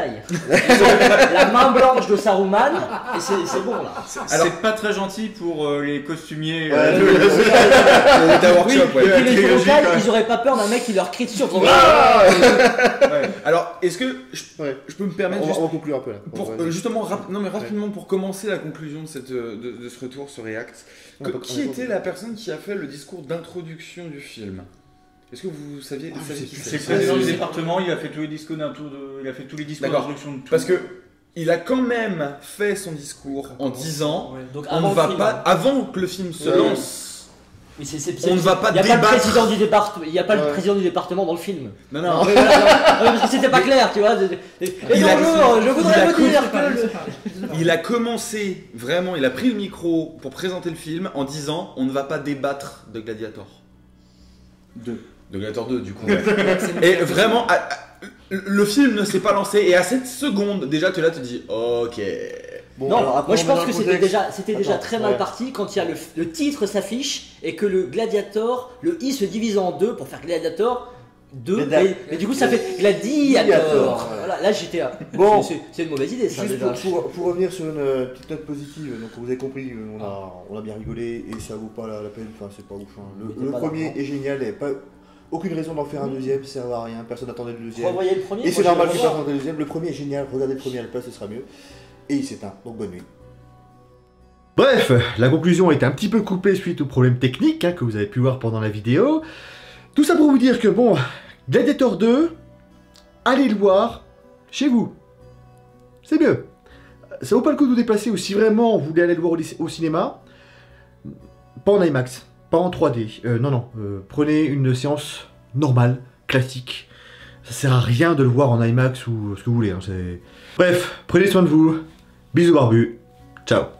La main blanche de Saruman, et c'est bon là. C'est pas très gentil pour les costumiers. Ouais, c'est un workshop, Oui, ouais. et puis les trilogie, Urukai, quoi. ils auraient pas peur d'un mec qui leur crie dessus en faisant Ouais. Alors, est-ce que Ouais. je peux me permettre On juste va conclure un peu là. pour Ouais. justement non mais rapidement pour commencer la conclusion de cette de ce retour sur React, On peut- qui on peut- était la personne qui a fait le discours d'introduction du film? Est-ce que vous saviez, Ah, je sais qui plus. C'est le président du département, il a fait tous les discours il a fait tous les discours D'accord. d'introduction de tout. Parce que il a quand même fait son discours en disant Donc on avant ne va le film. pas avant que le film se Ouais. lance. Mais On ne va pas Il n'y a pas le débattre. président du département. Il y a pas le Ouais. président du département dans le film. Non Non, non. mais voilà, non, parce que c'était pas clair, tu vois. Et Il a- bonjour, je il voudrais a vous dire C'est pas- que. c'est pas- Il a commencé vraiment, il a pris le micro pour présenter le film en disant on ne va pas débattre de Gladiator. De Gladiator 2 du coup. Et vraiment, le film ne s'est pas lancé et à cette seconde, déjà tu es là, tu te dis ok. Bon, Non, alors, après, moi je on met pense dans que le c'était contexte. déjà Attends, très mal ouais. parti quand il y a le titre s'affiche et que le Gladiator, le I se divise en deux pour faire Gladiator 2. Mais du coup ça fait Gladiator. Gladiator, ouais. Voilà, là j'étais là. Bon. C'est une mauvaise idée ça Juste déjà. pour revenir sur une petite note positive, donc vous avez compris, on a bien rigolé et ça vaut pas la peine, enfin c'est pas ouf. Hein. Mettez Le pas premier d'argent. est génial, il n'y a pas aucune raison d'en faire un deuxième, ça sert à rien, personne n'attendait le deuxième. Revoyez le premier. Et c'est moi, je normal vais que le ça revoir. attende le deuxième, le premier est génial, regardez le premier à la place, ce sera mieux. et il s'éteint. Donc bonne nuit. Bref, la conclusion est un petit peu coupée suite aux problèmes techniques que vous avez pu voir pendant la vidéo. Tout ça pour vous dire que bon, Gladiator 2, allez le voir chez vous. C'est mieux. Ça vaut pas le coup de vous déplacer, ou si vraiment vous voulez aller le voir au cinéma, pas en IMAX, pas en 3D. Non, prenez une séance normale, classique. Ça sert à rien de le voir en IMAX ou ce que vous voulez. Bref, prenez soin de vous. Bisous barbus. Ciao.